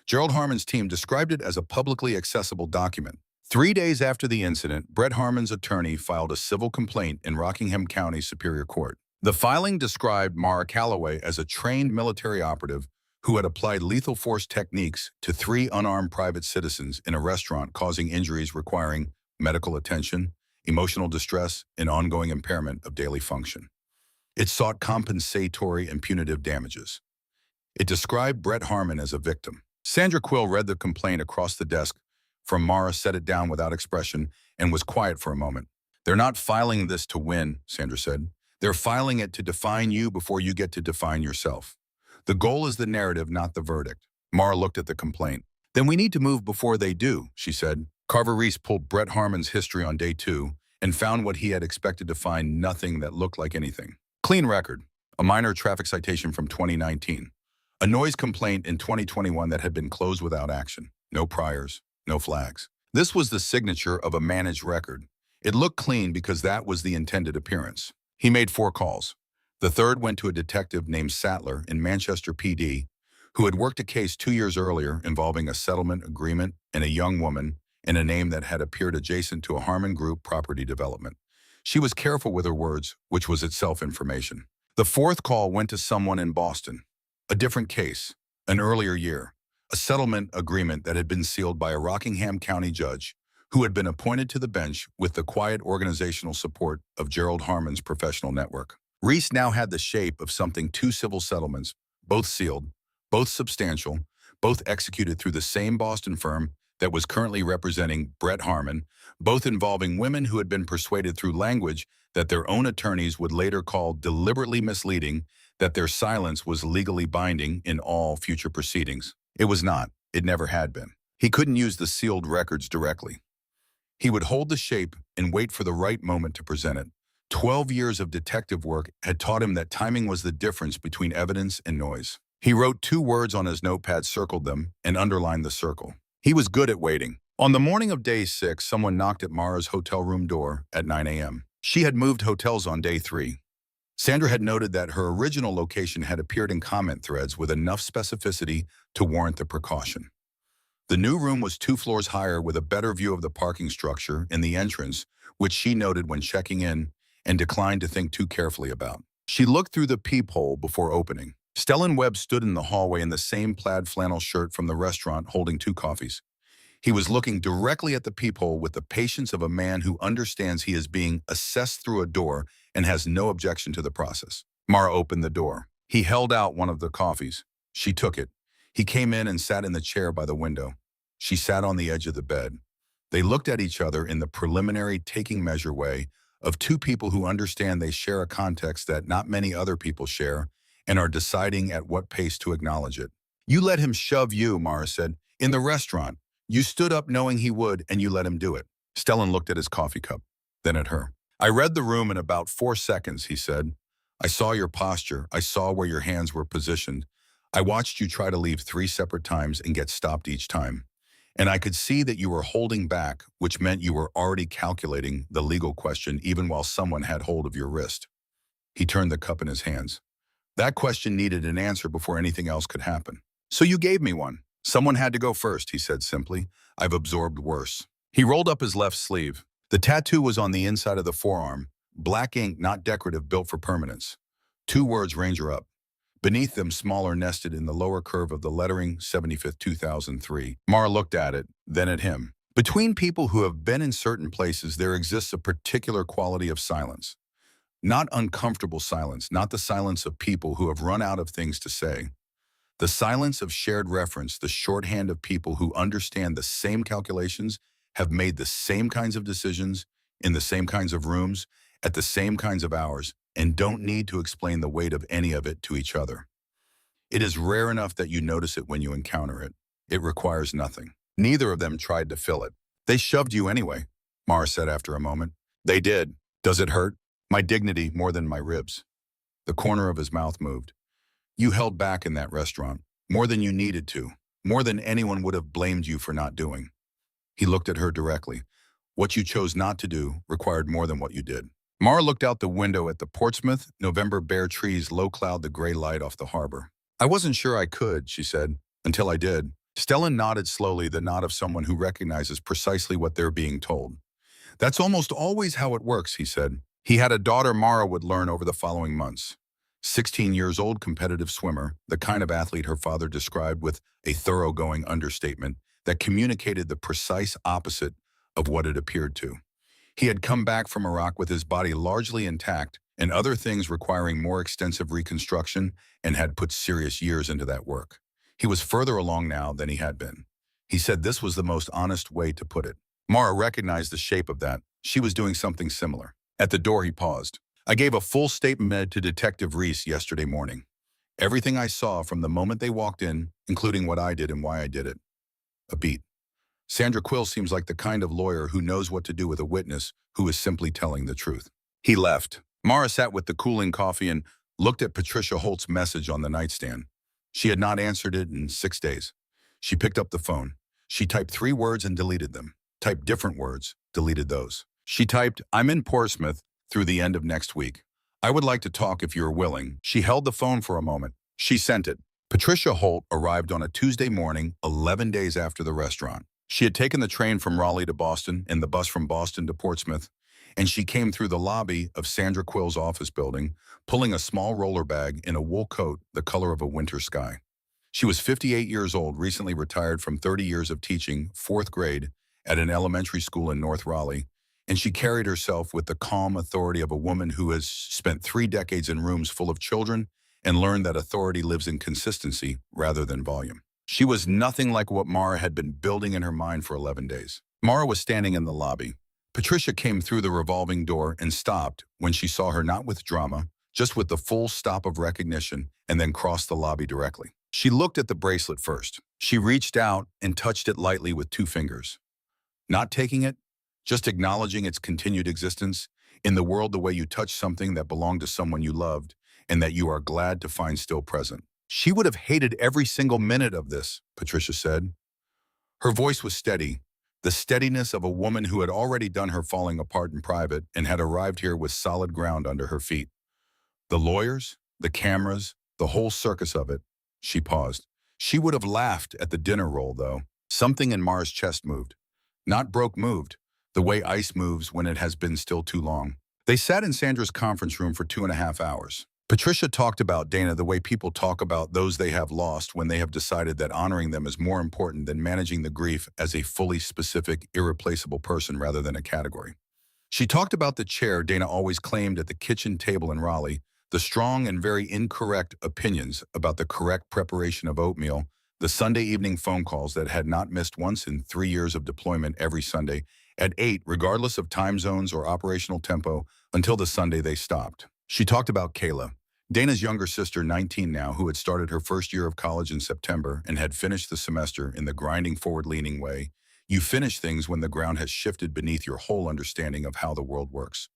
Gerald Harmon's team described it as a publicly accessible document. 3 days after the incident, Brett Harmon's attorney filed a civil complaint in Rockingham County Superior Court. The filing described Mara Calloway as a trained military operative who had applied lethal force techniques to 3 unarmed private citizens in a restaurant, causing injuries requiring medical attention, emotional distress, and ongoing impairment of daily function. It sought compensatory and punitive damages. It described Brett Harmon as a victim. Sandra Quill read the complaint across the desk from Mara, set it down without expression, and was quiet for a moment. "They're not filing this to win," Sandra said. "They're filing it to define you before you get to define yourself. The goal is the narrative, not the verdict." Mara looked at the complaint. "Then we need to move before they do," she said. Carver Reese pulled Brett Harmon's history on day 2 and found what he had expected to find: nothing that looked like anything. Clean record, a minor traffic citation from 2019. A noise complaint in 2021 that had been closed without action. No priors, no flags. This was the signature of a managed record. It looked clean because that was the intended appearance. He made 4 calls. The third went to a detective named Sattler in Manchester PD, who had worked a case 2 years earlier involving a settlement agreement and a young woman and a name that had appeared adjacent to a Harmon Group property development. She was careful with her words, which was itself information. The 4th call went to someone in Boston. A different case, an earlier year, a settlement agreement that had been sealed by a Rockingham County judge who had been appointed to the bench with the quiet organizational support of Gerald Harmon's professional network. Reese now had the shape of something: two civil settlements, both sealed, both substantial, both executed through the same Boston firm that was currently representing Brett Harmon, both involving women who had been persuaded through language that their own attorneys would later call deliberately misleading, that their silence was legally binding in all future proceedings. It was not. It never had been. He couldn't use the sealed records directly. He would hold the shape and wait for the right moment to present it. 12 years of detective work had taught him that timing was the difference between evidence and noise. He wrote two words on his notepad, circled them, and underlined the circle. He was good at waiting. On the morning of day 6, someone knocked at Mara's hotel room door at 9 a.m. She had moved hotels on day 3. Sandra had noted that her original location had appeared in comment threads with enough specificity to warrant the precaution. The new room was 2 floors higher with a better view of the parking structure in the entrance, which she noted when checking in and declined to think too carefully about. She looked through the peephole before opening. Stellan Webb stood in the hallway in the same plaid flannel shirt from the restaurant, holding 2 coffees. He was looking directly at the peephole with the patience of a man who understands he is being assessed through a door and has no objection to the process. Mara opened the door. He held out one of the coffees. She took it. He came in and sat in the chair by the window. She sat on the edge of the bed. They looked at each other in the preliminary taking measure way of 2 people who understand they share a context that not many other people share and are deciding at what pace to acknowledge it. "You let him shove you," Mara said, "in the restaurant. You stood up knowing he would, and you let him do it." Stellan looked at his coffee cup, then at her. "I read the room in about 4 seconds," he said. "I saw your posture. I saw where your hands were positioned. I watched you try to leave 3 separate times and get stopped each time. And I could see that you were holding back, which meant you were already calculating the legal question even while someone had hold of your wrist." He turned the cup in his hands. "That question needed an answer before anything else could happen. So you gave me one. Someone had to go first," he said simply. "I've absorbed worse." He rolled up his left sleeve. The tattoo was on the inside of the forearm, black ink, not decorative, built for permanence. 2 words, "Ranger up." Beneath them, smaller, nested in the lower curve of the lettering, 75th, 2003. Mara looked at it, then at him. Between people who have been in certain places, there exists a particular quality of silence. Not uncomfortable silence, not the silence of people who have run out of things to say. The silence of shared reference, the shorthand of people who understand the same calculations, have made the same kinds of decisions, in the same kinds of rooms, at the same kinds of hours, and don't need to explain the weight of any of it to each other. It is rare enough that you notice it when you encounter it. It requires nothing. Neither of them tried to fill it. "They shoved you anyway," Mara said after a moment. "They did. Does it hurt?" "My dignity more than my ribs." The corner of his mouth moved. "You held back in that restaurant, more than you needed to, more than anyone would have blamed you for not doing." He looked at her directly. "What you chose not to do required more than what you did." Mara looked out the window at the Portsmouth, November, bare trees, low cloud, the gray light off the harbor. "I wasn't sure I could," she said, "until I did." Stellan nodded slowly, the nod of someone who recognizes precisely what they're being told. "That's almost always how it works," he said. He had a daughter Mara would learn over the following months. 16 years old, competitive swimmer, the kind of athlete her father described with a thoroughgoing understatement that communicated the precise opposite of what it appeared to. He had come back from Iraq with his body largely intact and other things requiring more extensive reconstruction, and had put serious years into that work. He was further along now than he had been. He said this was the most honest way to put it. Mara recognized the shape of that. She was doing something similar. At the door, he paused. "I gave a full statement to Detective Reese yesterday morning. Everything I saw from the moment they walked in, including what I did and why I did it." A beat. Sandra Quill seems like the kind of lawyer who knows what to do with a witness who is simply telling the truth. He left. Mara sat with the cooling coffee and looked at Patricia Holt's message on the nightstand. She had not answered it in 6 days. She picked up the phone. She typed 3 words and deleted them. Typed different words, deleted those. She typed, "I'm in Portsmouth through the end of next week. I would like to talk if you're willing." She held the phone for a moment. She sent it. Patricia Holt arrived on a Tuesday morning, 11 days after the restaurant. She had taken the train from Raleigh to Boston and the bus from Boston to Portsmouth, and she came through the lobby of Sandra Quill's office building, pulling a small roller bag in a wool coat the color of a winter sky. She was 58 years old, recently retired from 30 years of teaching, 4th grade, at an elementary school in North Raleigh, and she carried herself with the calm authority of a woman who has spent 3 decades in rooms full of children and learned that authority lives in consistency rather than volume. She was nothing like what Mara had been building in her mind for 11 days. Mara was standing in the lobby. Patricia came through the revolving door and stopped when she saw her, not with drama, just with the full stop of recognition, and then crossed the lobby directly. She looked at the bracelet first. She reached out and touched it lightly with 2 fingers. Not taking it, just acknowledging its continued existence in the world the way you touch something that belonged to someone you loved and that you are glad to find still present. She would have hated every single minute of this, Patricia said. Her voice was steady, the steadiness of a woman who had already done her falling apart in private and had arrived here with solid ground under her feet. The lawyers, the cameras, the whole circus of it. She paused. She would have laughed at the dinner roll, though. Something in Mara's chest moved. Not broke, moved, the way ice moves when it has been still too long. They sat in Sandra's conference room for 2.5 hours. Patricia talked about Dana the way people talk about those they have lost when they have decided that honoring them is more important than managing the grief as a fully specific, irreplaceable person rather than a category. She talked about the chair Dana always claimed at the kitchen table in Raleigh, the strong and very incorrect opinions about the correct preparation of oatmeal, the Sunday evening phone calls that had not missed once in 3 years of deployment every Sunday, at 8, regardless of time zones or operational tempo, until the Sunday they stopped. She talked about Kayla, Dana's younger sister, 19 now, who had started her first year of college in September and had finished the semester in the grinding, forward-leaning way. You finish things when the ground has shifted beneath your whole understanding of how the world works.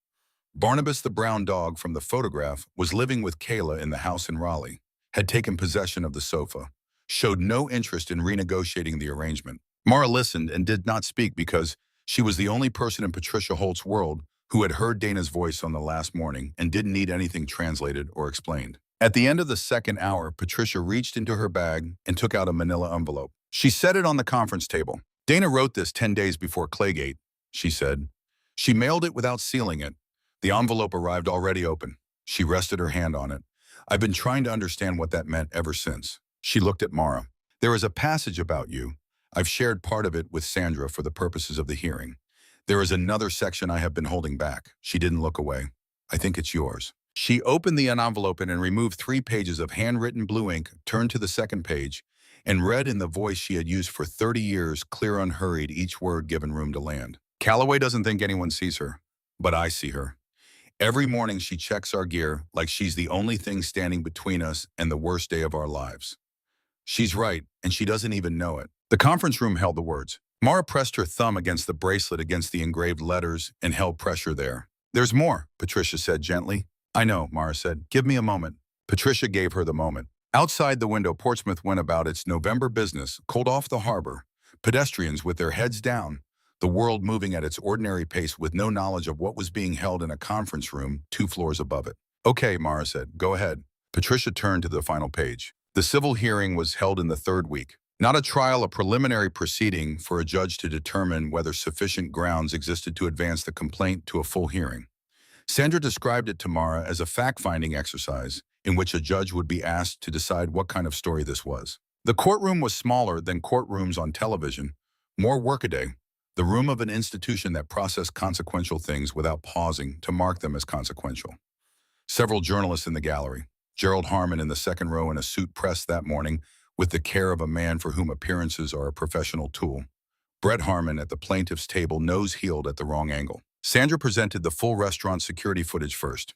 Barnabas, the brown dog from the photograph, was living with Kayla in the house in Raleigh, had taken possession of the sofa, showed no interest in renegotiating the arrangement. Mara listened and did not speak because she was the only person in Patricia Holt's world who had heard Dana's voice on the last morning and didn't need anything translated or explained. At the end of the second hour, Patricia reached into her bag and took out a manila envelope. She set it on the conference table. Dana wrote this 10 days before Claygate, she said. She mailed it without sealing it. The envelope arrived already open. She rested her hand on it. I've been trying to understand what that meant ever since. She looked at Mara. There is a passage about you. I've shared part of it with Sandra for the purposes of the hearing. There is another section I have been holding back. She didn't look away. I think it's yours. She opened the envelope and removed 3 pages of handwritten blue ink, turned to the second page, and read in the voice she had used for 30 years, clear, unhurried, each word given room to land. Calloway doesn't think anyone sees her, but I see her. Every morning she checks our gear like she's the only thing standing between us and the worst day of our lives. She's right, and she doesn't even know it. The conference room held the words. Mara pressed her thumb against the bracelet against the engraved letters and held pressure there. There's more, Patricia said gently. I know, Mara said. Give me a moment. Patricia gave her the moment. Outside the window, Portsmouth went about its November business, cold off the harbor, pedestrians with their heads down, the world moving at its ordinary pace with no knowledge of what was being held in a conference room 2 floors above it. Okay, Mara said. Go ahead. Patricia turned to the final page. The civil hearing was held in the 3rd week. Not a trial, a preliminary proceeding for a judge to determine whether sufficient grounds existed to advance the complaint to a full hearing. Sandra described it to Mara as a fact-finding exercise in which a judge would be asked to decide what kind of story this was. The courtroom was smaller than courtrooms on television, more workaday, the room of an institution that processed consequential things without pausing to mark them as consequential. Several journalists in the gallery. Gerald Harmon in the second row in a suit pressed that morning with the care of a man for whom appearances are a professional tool. Brett Harmon at the plaintiff's table, nose heeled at the wrong angle. Sandra presented the full restaurant security footage first.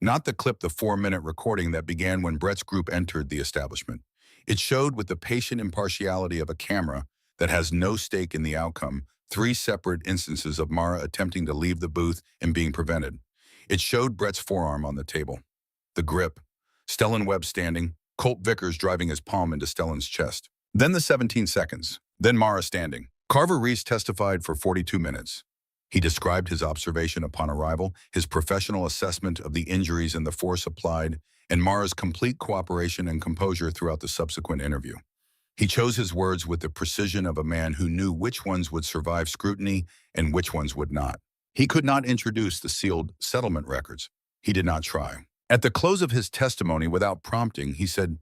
Not the clip, the 4-minute recording that began when Brett's group entered the establishment. It showed with the patient impartiality of a camera that has no stake in the outcome, 3 separate instances of Mara attempting to leave the booth and being prevented. It showed Brett's forearm on the table. The grip. Stellan Webb standing, Colt Vickers driving his palm into Stellan's chest. Then the 17 seconds. Then Mara standing. Carver Reese testified for 42 minutes. He described his observation upon arrival, his professional assessment of the injuries and the force applied, and Mara's complete cooperation and composure throughout the subsequent interview. He chose his words with the precision of a man who knew which ones would survive scrutiny and which ones would not. He could not introduce the sealed settlement records. He did not try. At the close of his testimony, without prompting, he said,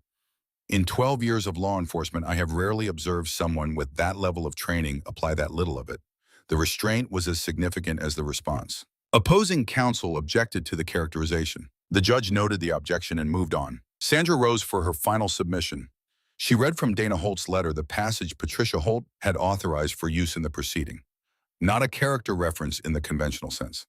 "In 12 years of law enforcement, I have rarely observed someone with that level of training apply that little of it. The restraint was as significant as the response. Opposing counsel objected to the characterization. The judge noted the objection and moved on. Sandra rose for her final submission. She read from Dana Holt's letter the passage Patricia Holt had authorized for use in the proceeding. Not a character reference in the conventional sense.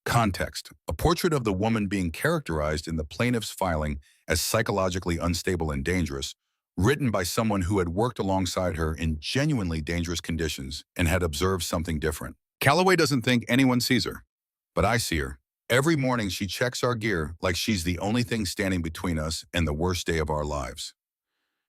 Context: a portrait of the woman being characterized in the plaintiff's filing as psychologically unstable and dangerous, written by someone who had worked alongside her in genuinely dangerous conditions and had observed something different. Calloway doesn't think anyone sees her, but I see her. Every morning she checks our gear like she's the only thing standing between us and the worst day of our lives.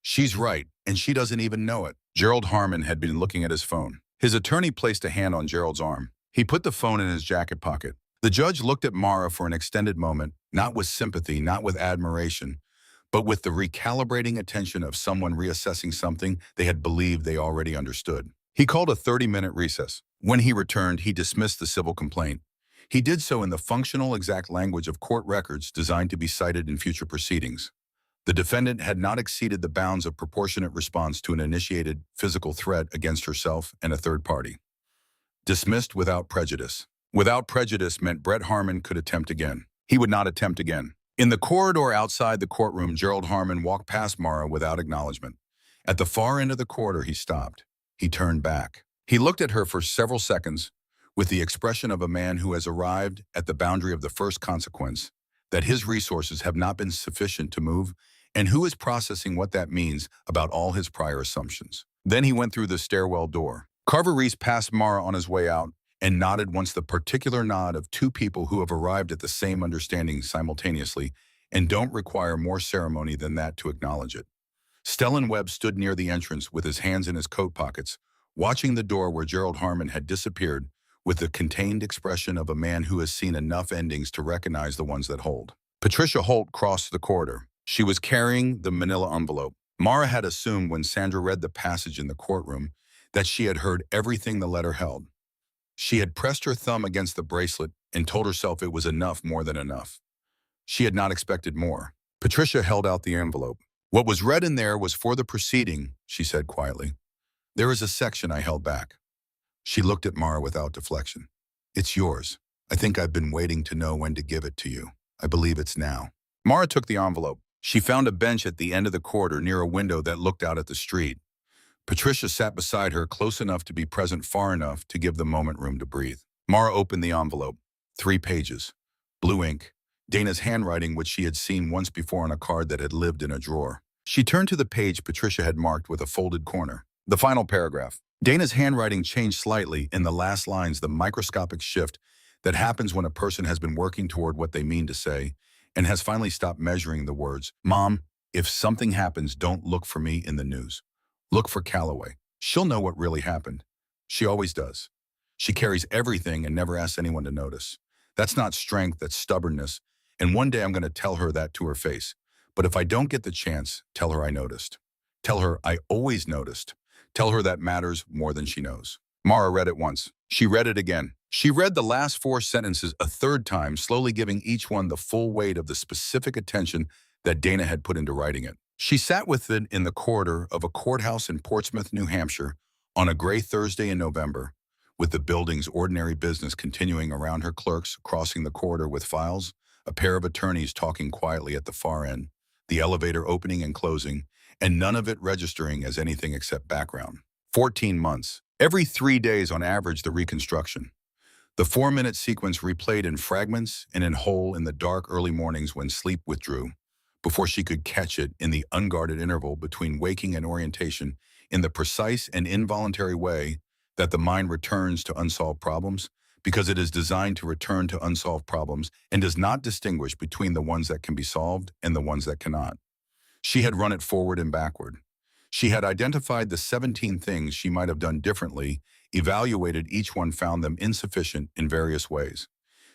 She's right, and she doesn't even know it. Gerald Harmon had been looking at his phone. His attorney placed a hand on Gerald's arm. He put the phone in his jacket pocket. The judge looked at Mara for an extended moment, not with sympathy, not with admiration, but with the recalibrating attention of someone reassessing something they had believed they already understood. He called a 30-minute recess. When he returned, he dismissed the civil complaint. He did so in the functional, exact language of court records designed to be cited in future proceedings. The defendant had not exceeded the bounds of proportionate response to an initiated physical threat against herself and a third party. Dismissed without prejudice. Without prejudice meant Brett Harmon could attempt again. He would not attempt again. In the corridor outside the courtroom, Gerald Harmon walked past Mara without acknowledgement. At the far end of the corridor, he stopped. He turned back. He looked at her for several seconds with the expression of a man who has arrived at the boundary of the first consequence, that his resources have not been sufficient to move, and who is processing what that means about all his prior assumptions. Then he went through the stairwell door. Carver Reese passed Mara on his way out and nodded once, the particular nod of two people who have arrived at the same understanding simultaneously and don't require more ceremony than that to acknowledge it. Stellan Webb stood near the entrance with his hands in his coat pockets, watching the door where Gerald Harmon had disappeared with the contained expression of a man who has seen enough endings to recognize the ones that hold. Patricia Holt crossed the corridor. She was carrying the manila envelope. Mara had assumed when Sandra read the passage in the courtroom that she had heard everything the letter held. She had pressed her thumb against the bracelet and told herself it was enough, more than enough. She had not expected more. Patricia held out the envelope. What was read in there was for the proceeding, she said quietly. There is a section I held back. She looked at Mara without deflection. It's yours. I think I've been waiting to know when to give it to you. I believe it's now. Mara took the envelope. She found a bench at the end of the corridor near a window that looked out at the street. Patricia sat beside her, close enough to be present, far enough to give the moment room to breathe. Mara opened the envelope. 3 pages. Blue ink. Dana's handwriting, which she had seen once before on a card that had lived in a drawer. She turned to the page Patricia had marked with a folded corner. The final paragraph. Dana's handwriting changed slightly in the last lines, the microscopic shift that happens when a person has been working toward what they mean to say and has finally stopped measuring the words. Mom, if something happens, don't look for me in the news. Look for Calloway. She'll know what really happened. She always does. She carries everything and never asks anyone to notice. That's not strength, that's stubbornness. And one day I'm going to tell her that to her face. But if I don't get the chance, tell her I noticed. Tell her I always noticed. Tell her that matters more than she knows. Mara read it once. She read it again. She read the last 4 sentences a third time, slowly giving each one the full weight of the specific attention that Dana had put into writing it. She sat with it in the corridor of a courthouse in Portsmouth, New Hampshire, on a gray Thursday in November, with the building's ordinary business continuing around her, clerks crossing the corridor with files, a pair of attorneys talking quietly at the far end, the elevator opening and closing, and none of it registering as anything except background. 14 months. Every 3 days on average, the reconstruction. The 4-minute sequence replayed in fragments and in whole in the dark early mornings when sleep withdrew, before she could catch it in the unguarded interval between waking and orientation, in the precise and involuntary way that the mind returns to unsolved problems, because it is designed to return to unsolved problems and does not distinguish between the ones that can be solved and the ones that cannot. She had run it forward and backward. She had identified the 17 things she might have done differently, evaluated each one, found them insufficient in various ways.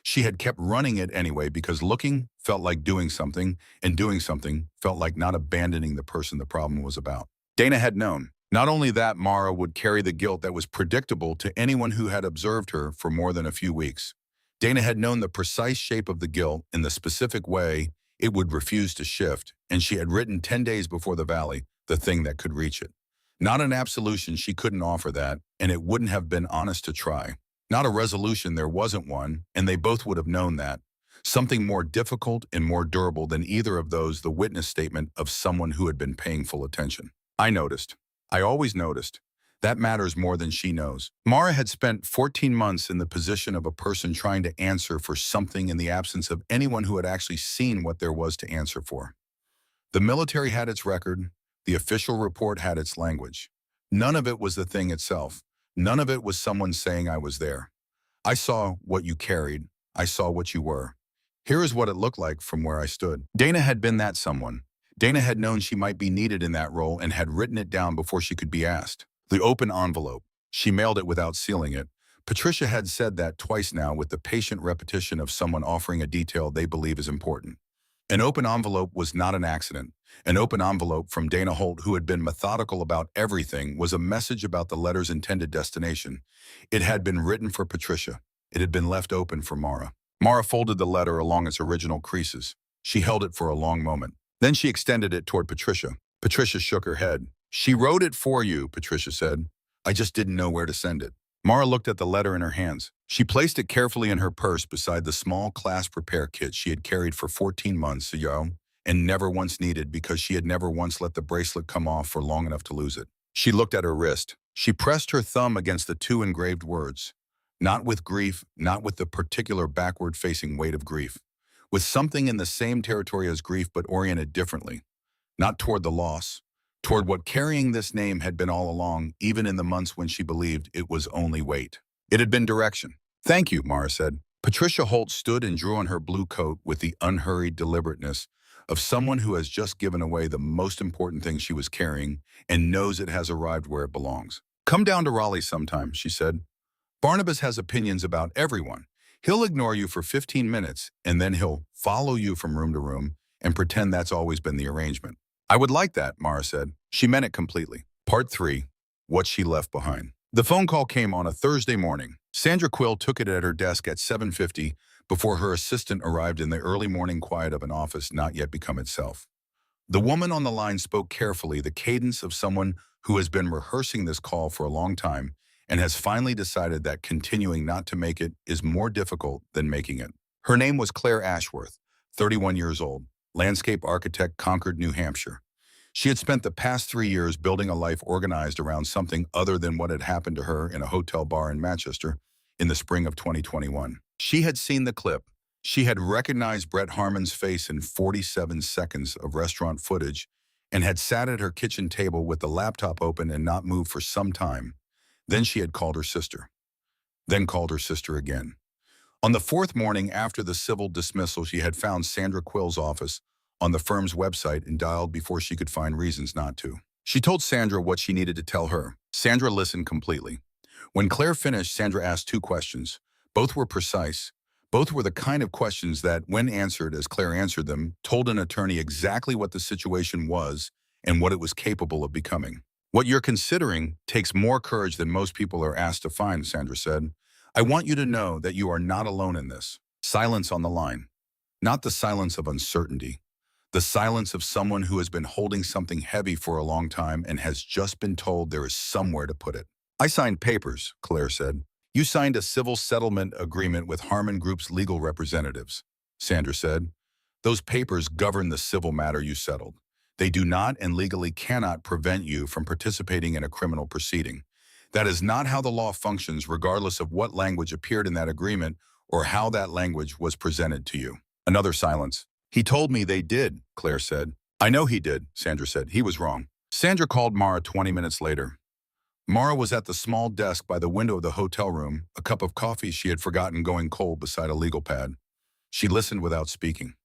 She had kept running it anyway because looking felt like doing something, and doing something felt like not abandoning the person the problem was about. Dana had known. Not only that, Mara would carry the guilt that was predictable to anyone who had observed her for more than a few weeks. Dana had known the precise shape of the guilt in the specific way it would refuse to shift, and she had written 10 days before the valley, the thing that could reach it. Not an absolution, she couldn't offer that, and it wouldn't have been honest to try. Not a resolution, there wasn't one, and they both would have known that. Something more difficult and more durable than either of those, the witness statement of someone who had been paying full attention. I noticed. I always noticed. That matters more than she knows. Mara had spent 14 months in the position of a person trying to answer for something in the absence of anyone who had actually seen what there was to answer for. The military had its record. The official report had its language. None of it was the thing itself. None of it was someone saying I was there. I saw what you carried. I saw what you were. Here is what it looked like from where I stood. Dana had been that someone. Dana had known she might be needed in that role and had written it down before she could be asked. The open envelope. She mailed it without sealing it. Patricia had said that twice now with the patient repetition of someone offering a detail they believe is important. An open envelope was not an accident. An open envelope from Dana Holt, who had been methodical about everything, was a message about the letter's intended destination. It had been written for Patricia. It had been left open for Mara. Mara folded the letter along its original creases. She held it for a long moment. Then she extended it toward Patricia. Patricia shook her head. She wrote it for you, Patricia said. I just didn't know where to send it. Mara looked at the letter in her hands. She placed it carefully in her purse beside the small clasp repair kit she had carried for 14 months ago and never once needed because she had never once let the bracelet come off for long enough to lose it. She looked at her wrist. She pressed her thumb against the two engraved words. Not with grief, not with the particular backward-facing weight of grief. With something in the same territory as grief but oriented differently. Not toward the loss. Toward what carrying this name had been all along, even in the months when she believed it was only weight. It had been direction. Thank you, Mara said. Patricia Holt stood and drew on her blue coat with the unhurried deliberateness of someone who has just given away the most important thing she was carrying and knows it has arrived where it belongs. Come down to Raleigh sometime, she said. Barnabas has opinions about everyone. He'll ignore you for 15 minutes, and then he'll follow you from room to room and pretend that's always been the arrangement. I would like that, Mara said. She meant it completely. Part 3. What she left behind. The phone call came on a Thursday morning. Sandra Quill took it at her desk at 7:50 before her assistant arrived in the early morning quiet of an office not yet become itself. The woman on the line spoke carefully, the cadence of someone who has been rehearsing this call for a long time and has finally decided that continuing not to make it is more difficult than making it. Her name was Claire Ashworth, 31 years old, landscape architect, Concord, New Hampshire. She had spent the past 3 years building a life organized around something other than what had happened to her in a hotel bar in Manchester in the spring of 2021. She had seen the clip. She had recognized Brett Harmon's face in 47 seconds of restaurant footage and had sat at her kitchen table with the laptop open and not moved for some time. Then she had called her sister. Then called her sister again. On the fourth morning after the civil dismissal, she had found Sandra Quill's office on the firm's website and dialed before she could find reasons not to. She told Sandra what she needed to tell her. Sandra listened completely. When Claire finished, Sandra asked 2 questions. Both were precise. Both were the kind of questions that, when answered as Claire answered them, told an attorney exactly what the situation was and what it was capable of becoming. What you're considering takes more courage than most people are asked to find, Sandra said. I want you to know that you are not alone in this. Silence on the line. Not the silence of uncertainty. The silence of someone who has been holding something heavy for a long time and has just been told there is somewhere to put it. I signed papers, Claire said. You signed a civil settlement agreement with Harmon Group's legal representatives, Sandra said. Those papers govern the civil matter you settled. They do not and legally cannot prevent you from participating in a criminal proceeding. That is not how the law functions, regardless of what language appeared in that agreement or how that language was presented to you. Another silence. He told me they did, Claire said. I know he did, Sandra said. He was wrong. Sandra called Mara 20 minutes later. Mara was at the small desk by the window of the hotel room, a cup of coffee she had forgotten going cold beside a legal pad. She listened without speaking.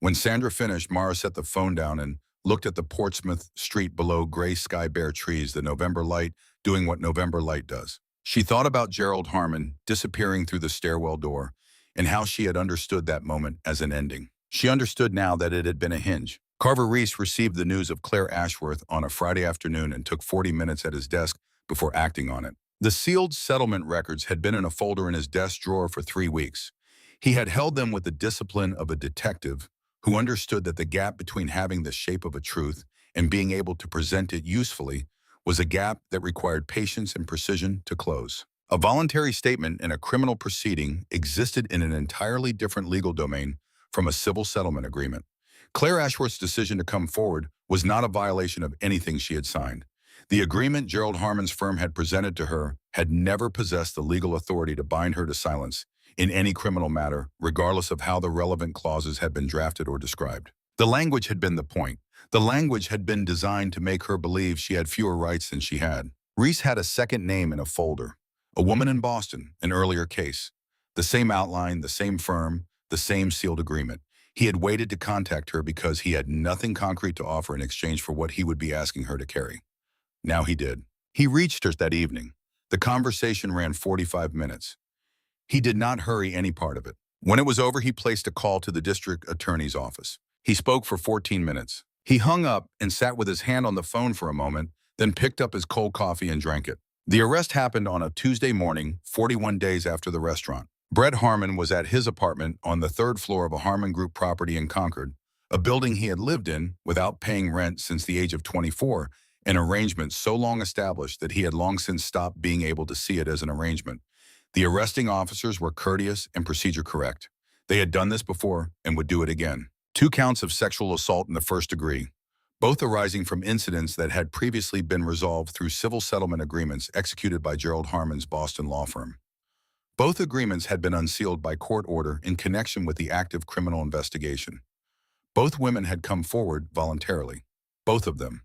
When Sandra finished, Mara set the phone down and looked at the Portsmouth street below gray sky bare trees, the November light doing what November light does. She thought about Gerald Harmon disappearing through the stairwell door and how she had understood that moment as an ending. She understood now that it had been a hinge. Carver Reese received the news of Claire Ashworth on a Friday afternoon and took 40 minutes at his desk before acting on it. The sealed settlement records had been in a folder in his desk drawer for 3 weeks. He had held them with the discipline of a detective who understood that the gap between having the shape of a truth and being able to present it usefully was a gap that required patience and precision to close. A voluntary statement in a criminal proceeding existed in an entirely different legal domain from a civil settlement agreement. Claire Ashworth's decision to come forward was not a violation of anything she had signed. The agreement Gerald Harmon's firm had presented to her had never possessed the legal authority to bind her to silence in any criminal matter, regardless of how the relevant clauses had been drafted or described. The language had been the point. The language had been designed to make her believe she had fewer rights than she had. Reese had a second name in a folder. A woman in Boston, an earlier case. The same outline, the same firm, the same sealed agreement. He had waited to contact her because he had nothing concrete to offer in exchange for what he would be asking her to carry. Now he did. He reached her that evening. The conversation ran 45 minutes. He did not hurry any part of it. When it was over, he placed a call to the district attorney's office. He spoke for 14 minutes. He hung up and sat with his hand on the phone for a moment, then picked up his cold coffee and drank it. The arrest happened on a Tuesday morning, 41 days after the restaurant. Brett Harmon was at his apartment on the third floor of a Harmon Group property in Concord, a building he had lived in without paying rent since the age of 24, an arrangement so long established that he had long since stopped being able to see it as an arrangement. The arresting officers were courteous and procedure correct. They had done this before and would do it again. 2 counts of sexual assault in the first degree, both arising from incidents that had previously been resolved through civil settlement agreements executed by Gerald Harmon's Boston law firm. Both agreements had been unsealed by court order in connection with the active criminal investigation. Both women had come forward voluntarily. Both of them.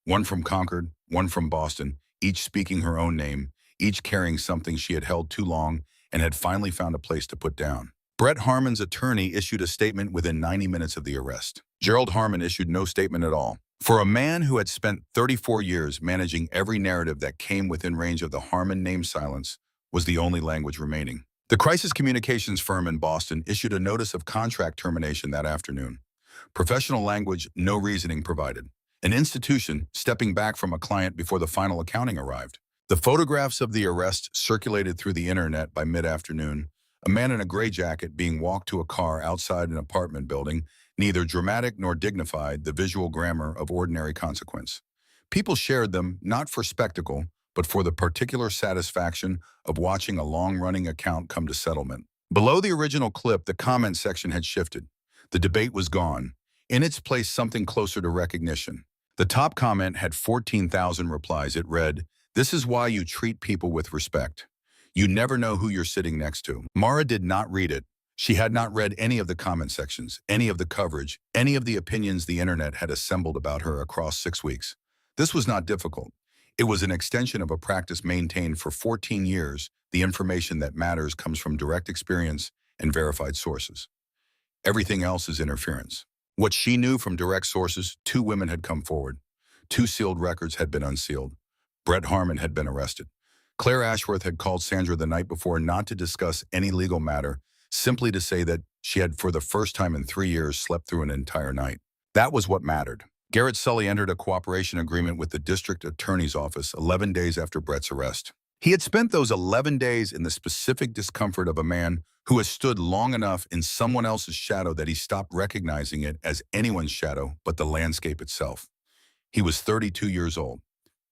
One from Concord, one from Boston, each speaking her own name, each carrying something she had held too long and had finally found a place to put down. Brett Harmon's attorney issued a statement within 90 minutes of the arrest. Gerald Harmon issued no statement at all. For a man who had spent 34 years managing every narrative that came within range of the Harmon name, silence was the only language remaining. The crisis communications firm in Boston issued a notice of contract termination that afternoon. Professional language, no reasoning provided. An institution stepping back from a client before the final accounting arrived. The photographs of the arrest circulated through the internet by mid-afternoon. A man in a gray jacket being walked to a car outside an apartment building, neither dramatic nor dignified, the visual grammar of ordinary consequence. People shared them not for spectacle, but for the particular satisfaction of watching a long-running account come to settlement. Below the original clip, the comment section had shifted. The debate was gone. In its place, something closer to recognition. The top comment had 14,000 replies. It read, "This is why you treat people with respect. You never know who you're sitting next to." Mara did not read it. She had not read any of the comment sections, any of the coverage, any of the opinions the internet had assembled about her across 6 weeks. This was not difficult. It was an extension of a practice maintained for 14 years. The information that matters comes from direct experience and verified sources. Everything else is interference. What she knew from direct sources: 2 women had come forward. 2 sealed records had been unsealed. Brett Harmon had been arrested. Claire Ashworth had called Sandra the night before not to discuss any legal matter, simply to say that she had, for the first time in 3 years, slept through an entire night. That was what mattered. Garrett Sully entered a cooperation agreement with the district attorney's office 11 days after Brett's arrest. He had spent those 11 days in the specific discomfort of a man who has stood long enough in someone else's shadow that he stopped recognizing it as anyone's shadow but the landscape itself. He was 32 years old.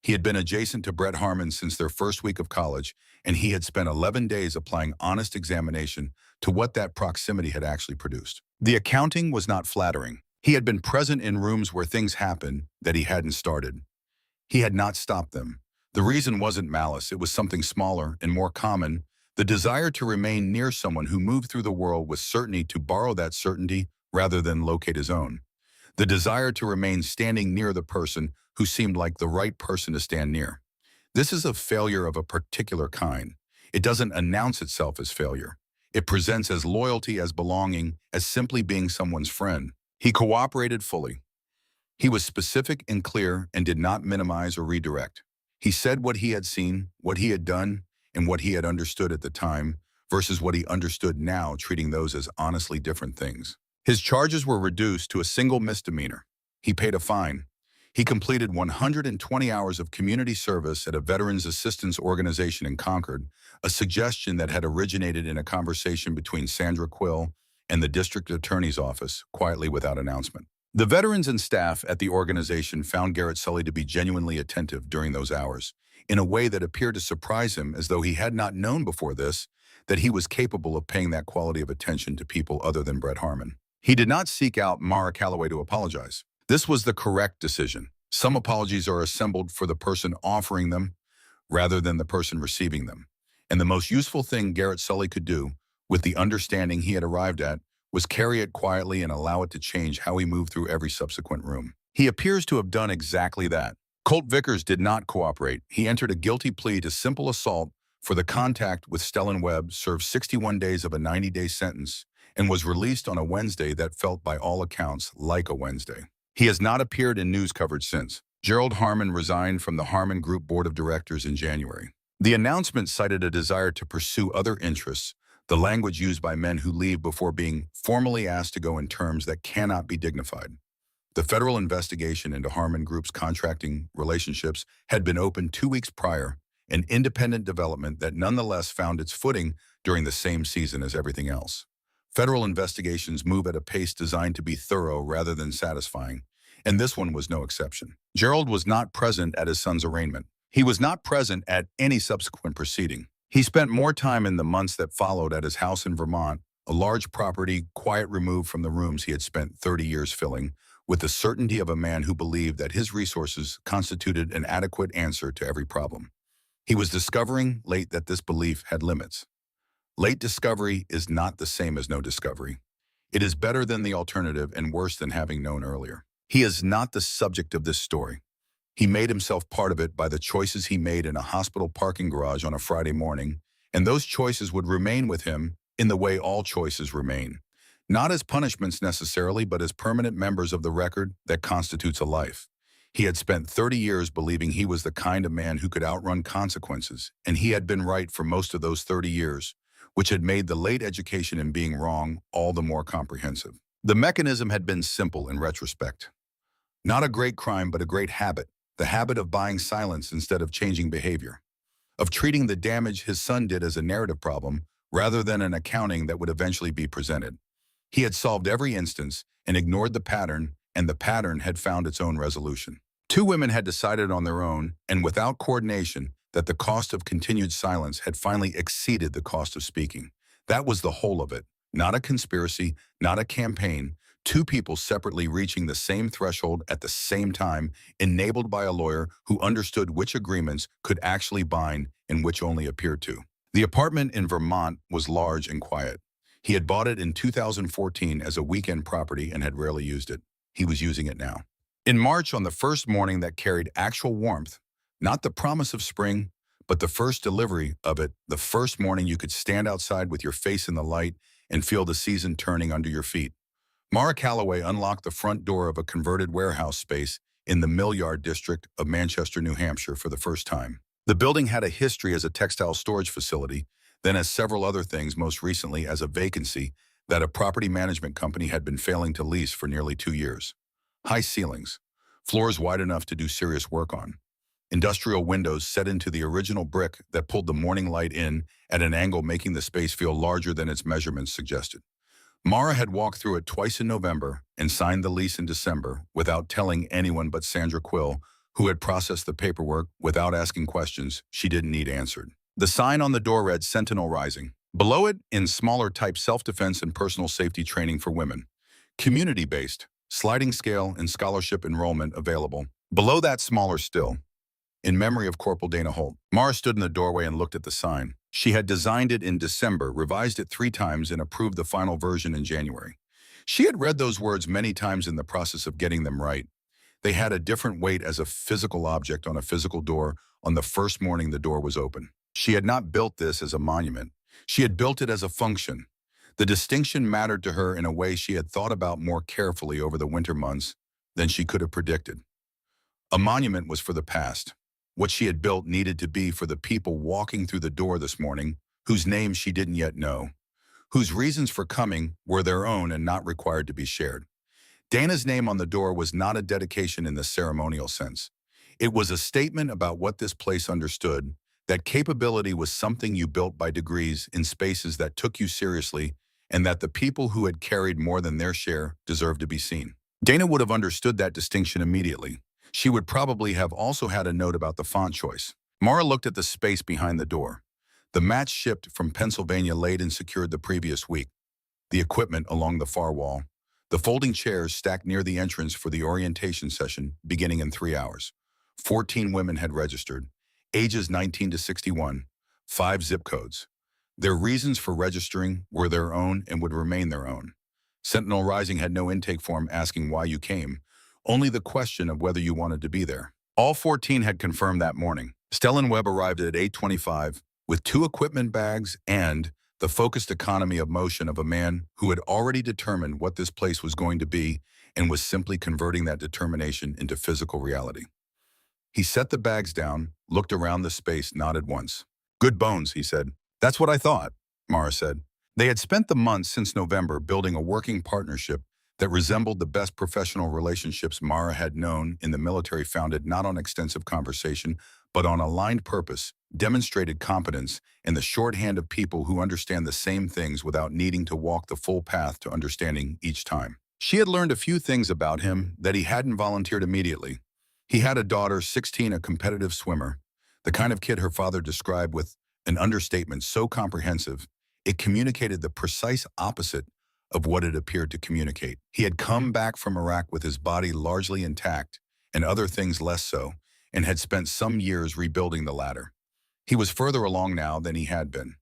He had been adjacent to Brett Harmon since their first week of college, and he had spent 11 days applying honest examination to what that proximity had actually produced. The accounting was not flattering. He had been present in rooms where things happened that he hadn't started. He had not stopped them. The reason wasn't malice. It was something smaller and more common: the desire to remain near someone who moved through the world with certainty, to borrow that certainty rather than locate his own. The desire to remain standing near the person who seemed like the right person to stand near. This is a failure of a particular kind. It doesn't announce itself as failure. It presents as loyalty, as belonging, as simply being someone's friend. He cooperated fully. He was specific and clear and did not minimize or redirect. He said what he had seen, what he had done, and what he had understood at the time versus what he understood now, treating those as honestly different things. His charges were reduced to a single misdemeanor. He paid a fine. He completed 120 hours of community service at a veterans assistance organization in Concord, a suggestion that had originated in a conversation between Sandra Quill and the district attorney's office, quietly without announcement. The veterans and staff at the organization found Garrett Sully to be genuinely attentive during those hours, in a way that appeared to surprise him, as though he had not known before this that he was capable of paying that quality of attention to people other than Brett Harmon. He did not seek out Mara Calloway to apologize. This was the correct decision. Some apologies are assembled for the person offering them rather than the person receiving them. And the most useful thing Garrett Sully could do, with the understanding he had arrived at, was carry it quietly and allow it to change how he moved through every subsequent room. He appears to have done exactly that. Colt Vickers did not cooperate. He entered a guilty plea to simple assault for the contact with Stellan Webb, served 61 days of a 90-day sentence, and was released on a Wednesday that felt by all accounts like a Wednesday. He has not appeared in news coverage since. Gerald Harmon resigned from the Harmon Group Board of Directors in January. The announcement cited a desire to pursue other interests, the language used by men who leave before being formally asked to go in terms that cannot be dignified. The federal investigation into Harmon Group's contracting relationships had been opened 2 weeks prior, an independent development that nonetheless found its footing during the same season as everything else. Federal investigations move at a pace designed to be thorough rather than satisfying, and this one was no exception. Gerald was not present at his son's arraignment. He was not present at any subsequent proceeding. He spent more time in the months that followed at his house in Vermont, a large property quiet removed from the rooms he had spent 30 years filling, with the certainty of a man who believed that his resources constituted an adequate answer to every problem. He was discovering late that this belief had limits. Late discovery is not the same as no discovery. It is better than the alternative and worse than having known earlier. He is not the subject of this story. He made himself part of it by the choices he made in a hospital parking garage on a Friday morning, and those choices would remain with him in the way all choices remain. Not as punishments necessarily, but as permanent members of the record that constitutes a life. He had spent 30 years believing he was the kind of man who could outrun consequences, and he had been right for most of those 30 years, which had made the late education in being wrong all the more comprehensive. The mechanism had been simple in retrospect. Not a great crime, but a great habit. The habit of buying silence instead of changing behavior. Of treating the damage his son did as a narrative problem rather than an accounting that would eventually be presented. He had solved every instance and ignored the pattern, and the pattern had found its own resolution. Two women had decided on their own, and without coordination, that the cost of continued silence had finally exceeded the cost of speaking. That was the whole of it. Not a conspiracy, not a campaign. Two people separately reaching the same threshold at the same time, enabled by a lawyer who understood which agreements could actually bind and which only appeared to. The apartment in Vermont was large and quiet. He had bought it in 2014 as a weekend property and had rarely used it. He was using it now. In March, on the first morning that carried actual warmth, not the promise of spring, but the first delivery of it, the first morning you could stand outside with your face in the light and feel the season turning under your feet, Mara Calloway unlocked the front door of a converted warehouse space in the Mill Yard district of Manchester, New Hampshire for the first time. The building had a history as a textile storage facility, then as several other things, most recently as a vacancy that a property management company had been failing to lease for nearly 2 years. High ceilings, floors wide enough to do serious work on. Industrial windows set into the original brick that pulled the morning light in at an angle, making the space feel larger than its measurements suggested. Mara had walked through it twice in November and signed the lease in December without telling anyone but Sandra Quill, who had processed the paperwork without asking questions she didn't need answered. The sign on the door read Sentinel Rising. Below it, in smaller type, self-defense and personal safety training for women. Community-based, sliding scale and scholarship enrollment available. Below that, smaller still. In memory of Corporal Dana Holt. Mara stood in the doorway and looked at the sign. She had designed it in December, revised it 3 times, and approved the final version in January. She had read those words many times in the process of getting them right. They had a different weight as a physical object on a physical door on the first morning the door was open. She had not built this as a monument. She had built it as a function. The distinction mattered to her in a way she had thought about more carefully over the winter months than she could have predicted. A monument was for the past. What she had built needed to be for the people walking through the door this morning, whose names she didn't yet know, whose reasons for coming were their own and not required to be shared. Dana's name on the door was not a dedication in the ceremonial sense. It was a statement about what this place understood, that capability was something you built by degrees in spaces that took you seriously, and that the people who had carried more than their share deserved to be seen. Dana would have understood that distinction immediately. She would probably have also had a note about the font choice. Mara looked at the space behind the door. The mats shipped from Pennsylvania laid and secured the previous week. The equipment along the far wall. The folding chairs stacked near the entrance for the orientation session beginning in 3 hours. 14 women had registered, ages 19 to 61, 5 zip codes. Their reasons for registering were their own and would remain their own. Sentinel Rising had no intake form asking why you came, only the question of whether you wanted to be there. All 14 had confirmed that morning. Stellan Webb arrived at 8:25 with 2 equipment bags and the focused economy of motion of a man who had already determined what this place was going to be and was simply converting that determination into physical reality. He set the bags down, looked around the space, nodded once. "Good bones," he said. "That's what I thought," Mara said. They had spent the months since November building a working partnership that resembled the best professional relationships Mara had known in the military, founded not on extensive conversation, but on aligned purpose, demonstrated competence, and the shorthand of people who understand the same things without needing to walk the full path to understanding each time. She had learned a few things about him that he hadn't volunteered immediately. He had a daughter, 16, a competitive swimmer, the kind of kid her father described with an understatement so comprehensive, it communicated the precise opposite of what it appeared to communicate. He had come back from Iraq with his body largely intact, and other things less so, and had spent some years rebuilding the latter. He was further along now than he had been.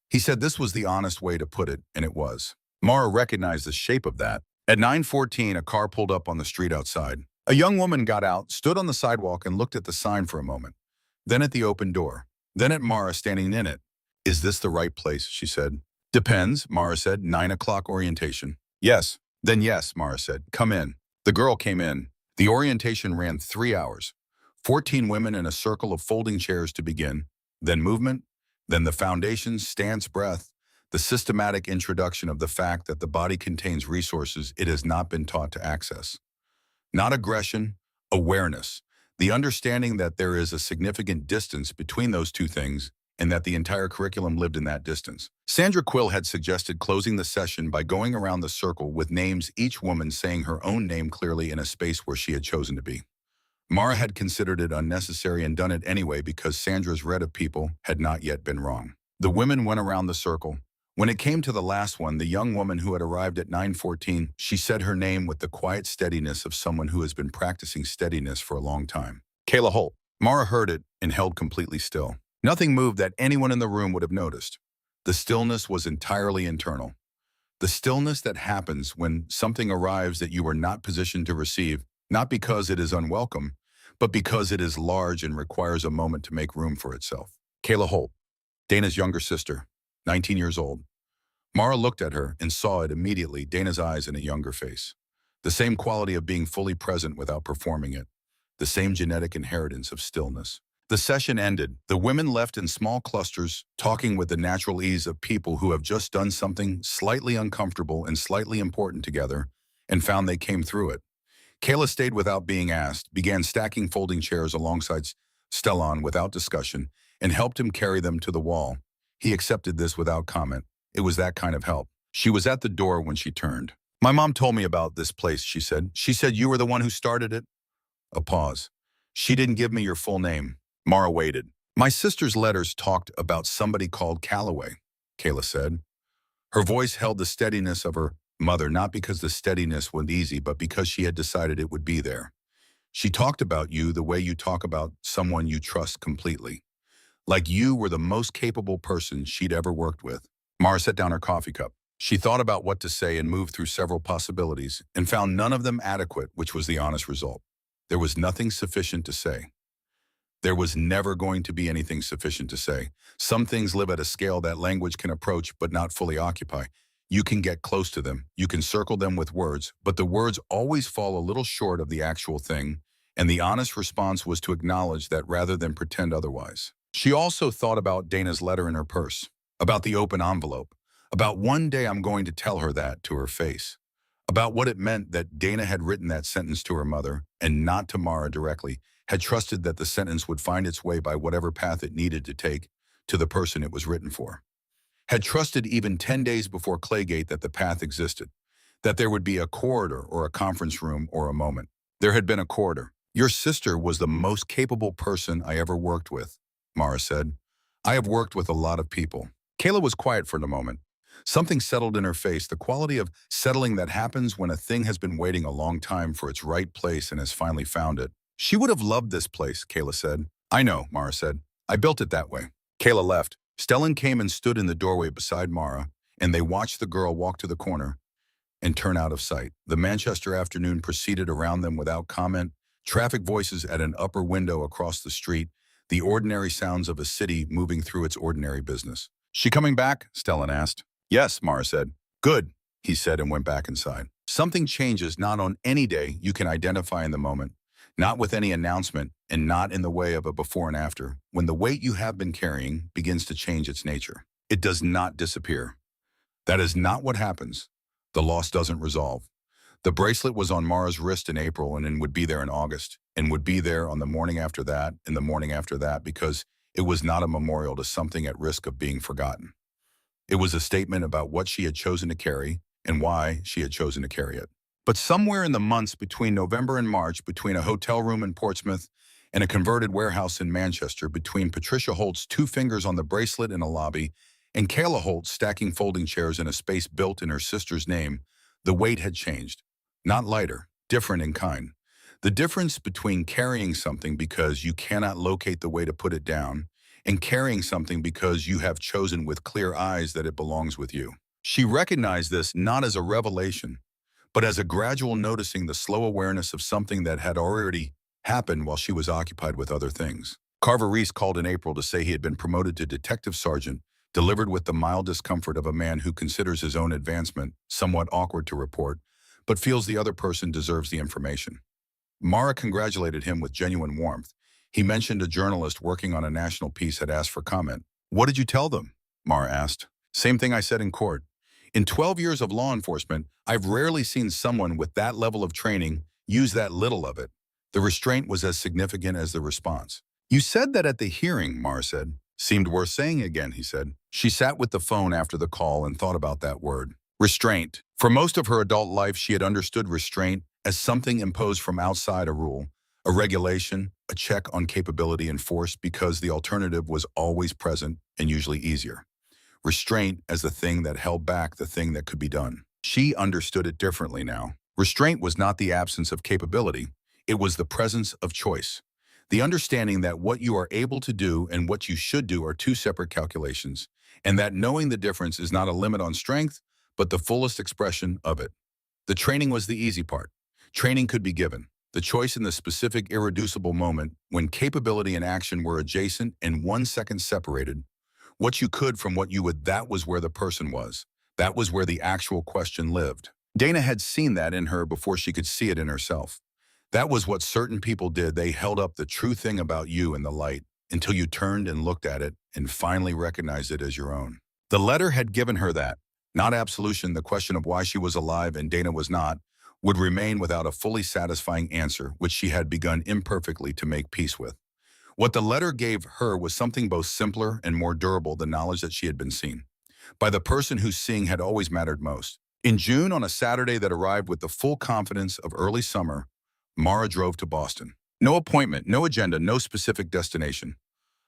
He said this was the honest way to put it, and it was. Mara recognized the shape of that. At 9:14, a car pulled up on the street outside. A young woman got out, stood on the sidewalk, and looked at the sign for a moment, then at the open door, then at Mara standing in it. "Is this the right place?" she said. "Depends," Mara said. 9 o'clock orientation. "Yes." "Then yes," Mara said. "Come in." The girl came in. The orientation ran 3 hours. 14 women in a circle of folding chairs to begin, then movement, then the foundation, stance, breath, the systematic introduction of the fact that the body contains resources it has not been taught to access. Not aggression, awareness, the understanding that there is a significant distance between those two things and that the entire curriculum lived in that distance. Sandra Quill had suggested closing the session by going around the circle with names, each woman saying her own name clearly in a space where she had chosen to be. Mara had considered it unnecessary and done it anyway because Sandra's read of people had not yet been wrong. The women went around the circle. When it came to the last one, the young woman who had arrived at 9:14, she said her name with the quiet steadiness of someone who has been practicing steadiness for a long time. "Kayla Holt." Mara heard it and held completely still. Nothing moved that anyone in the room would have noticed. The stillness was entirely internal. The stillness that happens when something arrives that you are not positioned to receive, not because it is unwelcome, but because it is large and requires a moment to make room for itself. Kayla Holt, Dana's younger sister, 19 years old. Mara looked at her and saw it immediately, Dana's eyes in a younger face. The same quality of being fully present without performing it. The same genetic inheritance of stillness. The session ended. The women left in small clusters, talking with the natural ease of people who have just done something slightly uncomfortable and slightly important together and found they came through it. Kayla stayed without being asked, began stacking folding chairs alongside Stellan without discussion, and helped him carry them to the wall. He accepted this without comment. It was that kind of help. She was at the door when she turned. "My mom told me about this place," she said. "She said you were the one who started it." A pause. "She didn't give me your full name." Mara waited. "My sister's letters talked about somebody called Calloway," Kayla said. Her voice held the steadiness of her mother, not because the steadiness was easy, but because she had decided it would be there. "She talked about you the way you talk about someone you trust completely. Like you were the most capable person she'd ever worked with." Mara set down her coffee cup. She thought about what to say and moved through several possibilities and found none of them adequate, which was the honest result. There was nothing sufficient to say. There was never going to be anything sufficient to say. Some things live at a scale that language can approach but not fully occupy. You can get close to them, you can circle them with words, but the words always fall a little short of the actual thing, and the honest response was to acknowledge that rather than pretend otherwise. She also thought about Dana's letter in her purse, about the open envelope, about one day I'm going to tell her that to her face, about what it meant that Dana had written that sentence to her mother and not to Mara directly, had trusted that the sentence would find its way by whatever path it needed to take to the person it was written for. Had trusted even 10 days before Claygate that the path existed, that there would be a corridor or a conference room or a moment. There had been a corridor. Your sister was the most capable person I ever worked with, Mara said. I have worked with a lot of people. Kayla was quiet for a moment. Something settled in her face, the quality of settling that happens when a thing has been waiting a long time for its right place and has finally found it. She would have loved this place, Kayla said. I know, Mara said. I built it that way. Kayla left. Stellan came and stood in the doorway beside Mara, and they watched the girl walk to the corner and turn out of sight. The Manchester afternoon proceeded around them without comment. Traffic voices at an upper window across the street, the ordinary sounds of a city moving through its ordinary business. She coming back? Stellan asked. Yes, Mara said. Good, he said and went back inside. Something changes not on any day you can identify in the moment, not with any announcement, and not in the way of a before and after, when the weight you have been carrying begins to change its nature. It does not disappear. That is not what happens. The loss doesn't resolve. The bracelet was on Mara's wrist in April and would be there in August, and would be there on the morning after that and the morning after that, because it was not a memorial to something at risk of being forgotten. It was a statement about what she had chosen to carry and why she had chosen to carry it. But somewhere in the months between November and March, between a hotel room in Portsmouth and a converted warehouse in Manchester, between Patricia Holt's two fingers on the bracelet in a lobby and Kayla Holt stacking folding chairs in a space built in her sister's name, the weight had changed. Not lighter, different in kind. The difference between carrying something because you cannot locate the way to put it down and carrying something because you have chosen with clear eyes that it belongs with you. She recognized this not as a revelation, but as a gradual noticing the slow awareness of something that had already happened while she was occupied with other things. Carver Reese called in April to say he had been promoted to detective sergeant, delivered with the mild discomfort of a man who considers his own advancement somewhat awkward to report, but feels the other person deserves the information. Mara congratulated him with genuine warmth. He mentioned a journalist working on a national piece had asked for comment. What did you tell them? Mara asked. Same thing I said in court. In 12 years of law enforcement, I've rarely seen someone with that level of training use that little of it. The restraint was as significant as the response. You said that at the hearing, Mara said. Seemed worth saying again, he said. She sat with the phone after the call and thought about that word. Restraint. For most of her adult life, she had understood restraint as something imposed from outside a rule, a regulation, a check on capability and force, because the alternative was always present and usually easier. Restraint as the thing that held back the thing that could be done. She understood it differently now. Restraint was not the absence of capability. It was the presence of choice. The understanding that what you are able to do and what you should do are two separate calculations, and that knowing the difference is not a limit on strength, but the fullest expression of it. The training was the easy part. Training could be given. The choice in the specific irreducible moment when capability and action were adjacent and 1 second separated. What you could from what you would, that was where the person was. That was where the actual question lived. Dana had seen that in her before she could see it in herself. That was what certain people did. They held up the true thing about you in the light until you turned and looked at it and finally recognized it as your own. The letter had given her that. Not absolution. The question of why she was alive and Dana was not would remain without a fully satisfying answer, which she had begun imperfectly to make peace with. What the letter gave her was something both simpler and more durable, the knowledge that she had been seen by the person whose seeing had always mattered most. In June, on a Saturday that arrived with the full confidence of early summer, Mara drove to Boston. No appointment, no agenda, no specific destination.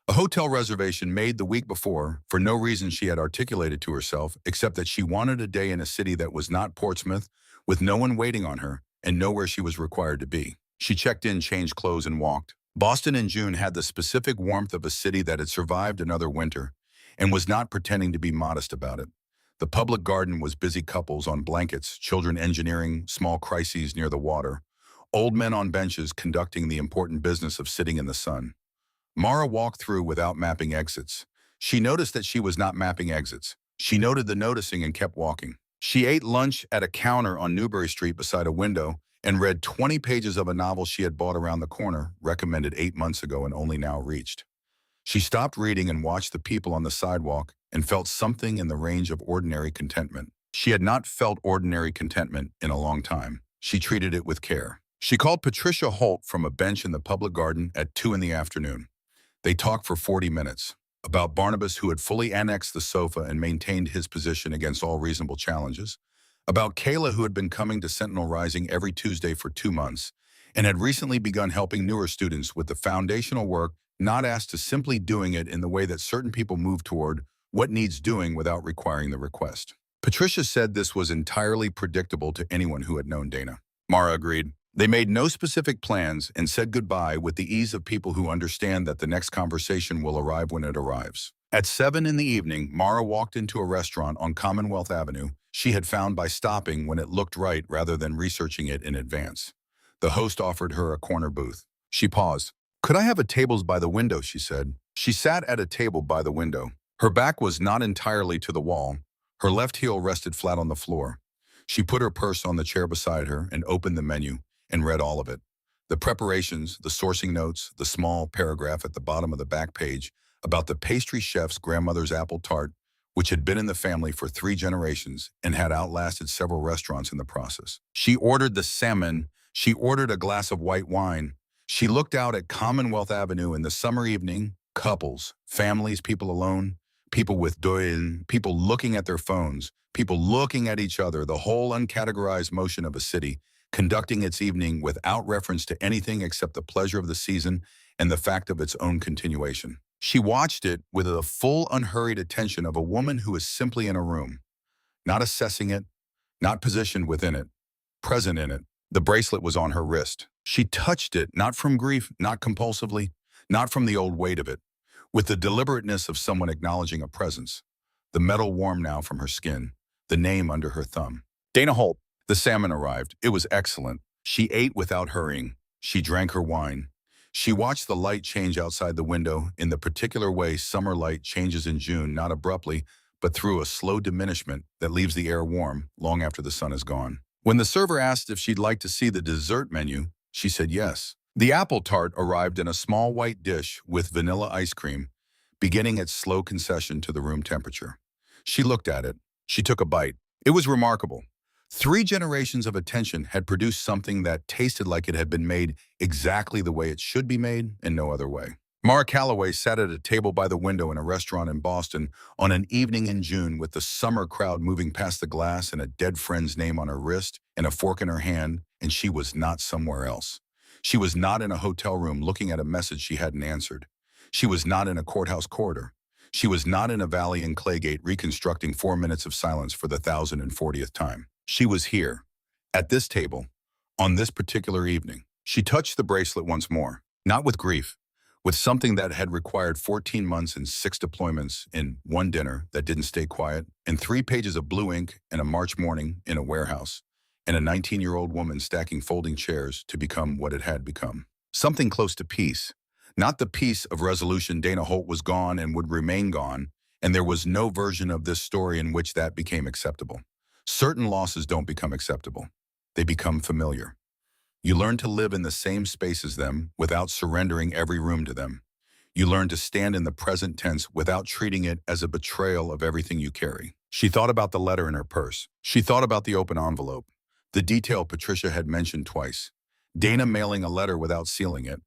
A hotel reservation made the week before for no reason she had articulated to herself except that she wanted a day in a city that was not Portsmouth, with no one waiting on her and nowhere she was required to be. She checked in, changed clothes, and walked. Boston in June had the specific warmth of a city that had survived another winter and was not pretending to be modest about it. The public garden was busy couples on blankets, children engineering small crises near the water, old men on benches conducting the important business of sitting in the sun. Mara walked through without mapping exits. She noticed that she was not mapping exits. She noted the noticing and kept walking. She ate lunch at a counter on Newbury Street beside a window and read 20 pages of a novel she had bought around the corner, recommended 8 months ago and only now reached. She stopped reading and watched the people on the sidewalk and felt something in the range of ordinary contentment. She had not felt ordinary contentment in a long time. She treated it with care. She called Patricia Holt from a bench in the public garden at 2 in the afternoon. They talked for 40 minutes about Barnabas, who had fully annexed the sofa and maintained his position against all reasonable challenges, About Kayla, who had been coming to Sentinel Rising every Tuesday for 2 months and had recently begun helping newer students with the foundational work, not asked to simply doing it in the way that certain people move toward what needs doing without requiring the request. Patricia said this was entirely predictable to anyone who had known Dana. Mara agreed. They made no specific plans and said goodbye with the ease of people who understand that the next conversation will arrive when it arrives. At 7 in the evening, Mara walked into a restaurant on Commonwealth Avenue she had found by stopping when it looked right rather than researching it in advance. The host offered her a corner booth. She paused. "Could I have a tables by the window?" she said. She sat at a table by the window. Her back was not entirely to the wall. Her left heel rested flat on the floor. She put her purse on the chair beside her and opened the menu and read all of it. The preparations, the sourcing notes, the small paragraph at the bottom of the back page about the pastry chef's grandmother's apple tart, which had been in the family for 3 generations and had outlasted several restaurants in the process. She ordered the salmon. She ordered a glass of white wine. She looked out at Commonwealth Avenue in the summer evening, couples, families, people alone, people with doyen, people looking at their phones, people looking at each other, the whole uncategorized motion of a city, conducting its evening without reference to anything except the pleasure of the season and the fact of its own continuation. She watched it with the full unhurried attention of a woman who is simply in a room, not assessing it, not positioned within it, present in it. The bracelet was on her wrist. She touched it, not from grief, not compulsively, not from the old weight of it, with the deliberateness of someone acknowledging a presence. The metal warm now from her skin, the name under her thumb. Dana Holt. The salmon arrived. It was excellent. She ate without hurrying. She drank her wine. She watched the light change outside the window in the particular way summer light changes in June, not abruptly, but through a slow diminishment that leaves the air warm long after the sun is gone. When the server asked if she'd like to see the dessert menu, she said yes. The apple tart arrived in a small white dish with vanilla ice cream, beginning its slow concession to the room temperature. She looked at it. She took a bite. It was remarkable. 3 generations of attention had produced something that tasted like it had been made exactly the way it should be made and no other way. Mara Calloway sat at a table by the window in a restaurant in Boston on an evening in June with the summer crowd moving past the glass and a dead friend's name on her wrist and a fork in her hand, and she was not somewhere else. She was not in a hotel room looking at a message she hadn't answered. She was not in a courthouse corridor. She was not in a valley in Claygate reconstructing 4 minutes of silence for the 1,040th time. She was here, at this table, on this particular evening. She touched the bracelet once more, not with grief, with something that had required 14 months and 6 deployments in 1 dinner that didn't stay quiet, and 3 pages of blue ink and a March morning in a warehouse, and a 19-year-old woman stacking folding chairs to become what it had become. Something close to peace. Not the peace of resolution. Dana Holt was gone and would remain gone, and there was no version of this story in which that became acceptable. Certain losses don't become acceptable. They become familiar. You learn to live in the same space as them without surrendering every room to them. You learn to stand in the present tense without treating it as a betrayal of everything you carry. She thought about the letter in her purse. She thought about the open envelope, the detail Patricia had mentioned twice. Dana mailing a letter without sealing it.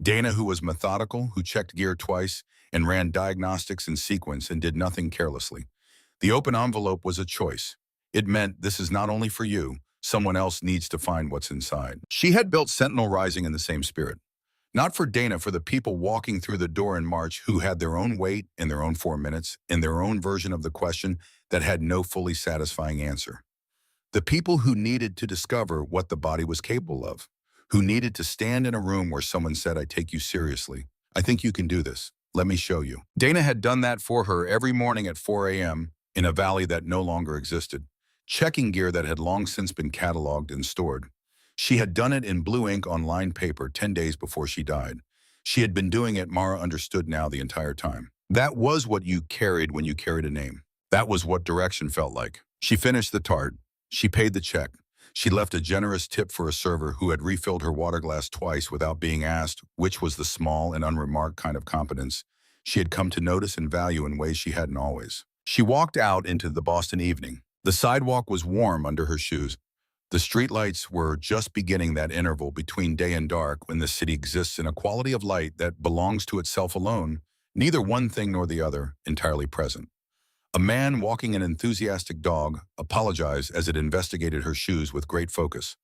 Dana, who was methodical, who checked gear twice and ran diagnostics in sequence and did nothing carelessly. The open envelope was a choice. It meant this is not only for you, someone else needs to find what's inside. She had built Sentinel Rising in the same spirit. Not for Dana, for the people walking through the door in March who had their own weight in their own 4 minutes, in their own version of the question that had no fully satisfying answer. The people who needed to discover what the body was capable of, who needed to stand in a room where someone said, "I take you seriously. I think you can do this. Let me show you." Dana had done that for her every morning at 4 a.m. in a valley that no longer existed, checking gear that had long since been cataloged and stored. She had done it in blue ink on lined paper 10 days before she died. She had been doing it, Mara understood now, the entire time. That was what you carried when you carried a name. That was what direction felt like. She finished the tart. She paid the check. She left a generous tip for a server who had refilled her water glass twice without being asked, which was the small and unremarked kind of competence she had come to notice and value in ways she hadn't always. She walked out into the Boston evening. The sidewalk was warm under her shoes. The streetlights were just beginning that interval between day and dark when the city exists in a quality of light that belongs to itself alone, neither one thing nor the other entirely present. A man walking an enthusiastic dog apologized as it investigated her shoes with great focus.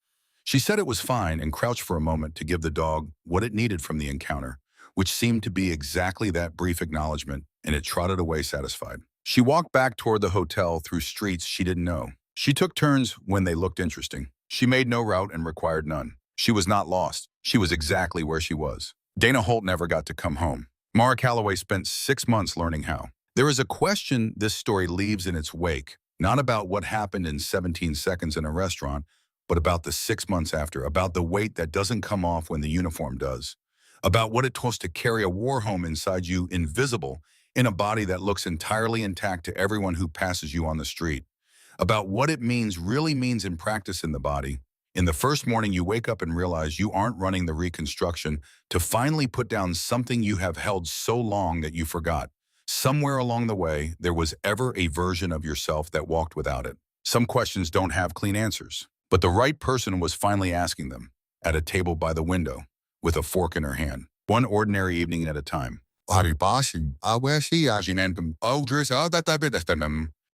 She said it was fine and crouched for a moment to give the dog what it needed from the encounter, which seemed to be exactly that brief acknowledgement, and it trotted away satisfied. She walked back toward the hotel through streets she didn't know. She took turns when they looked interesting. She made no route and required none. She was not lost. She was exactly where she was. Dana Holt never got to come home. Mara Calloway spent 6 months learning how. There is a question this story leaves in its wake, not about what happened in 17 seconds in a restaurant, but about the 6 months after, about the weight that doesn't come off when the uniform does, about what it costs to carry a war home inside you, invisible, in a body that looks entirely intact to everyone who passes you on the street, about what it really means in practice in the body. In the first morning you wake up and realize you aren't running the reconstruction to finally put down something you have held so long that you forgot. Somewhere along the way, there was ever a version of yourself that walked without it. Some questions don't have clean answers, but the right person was finally asking them, at a table by the window, with a fork in her hand, one ordinary evening at a time.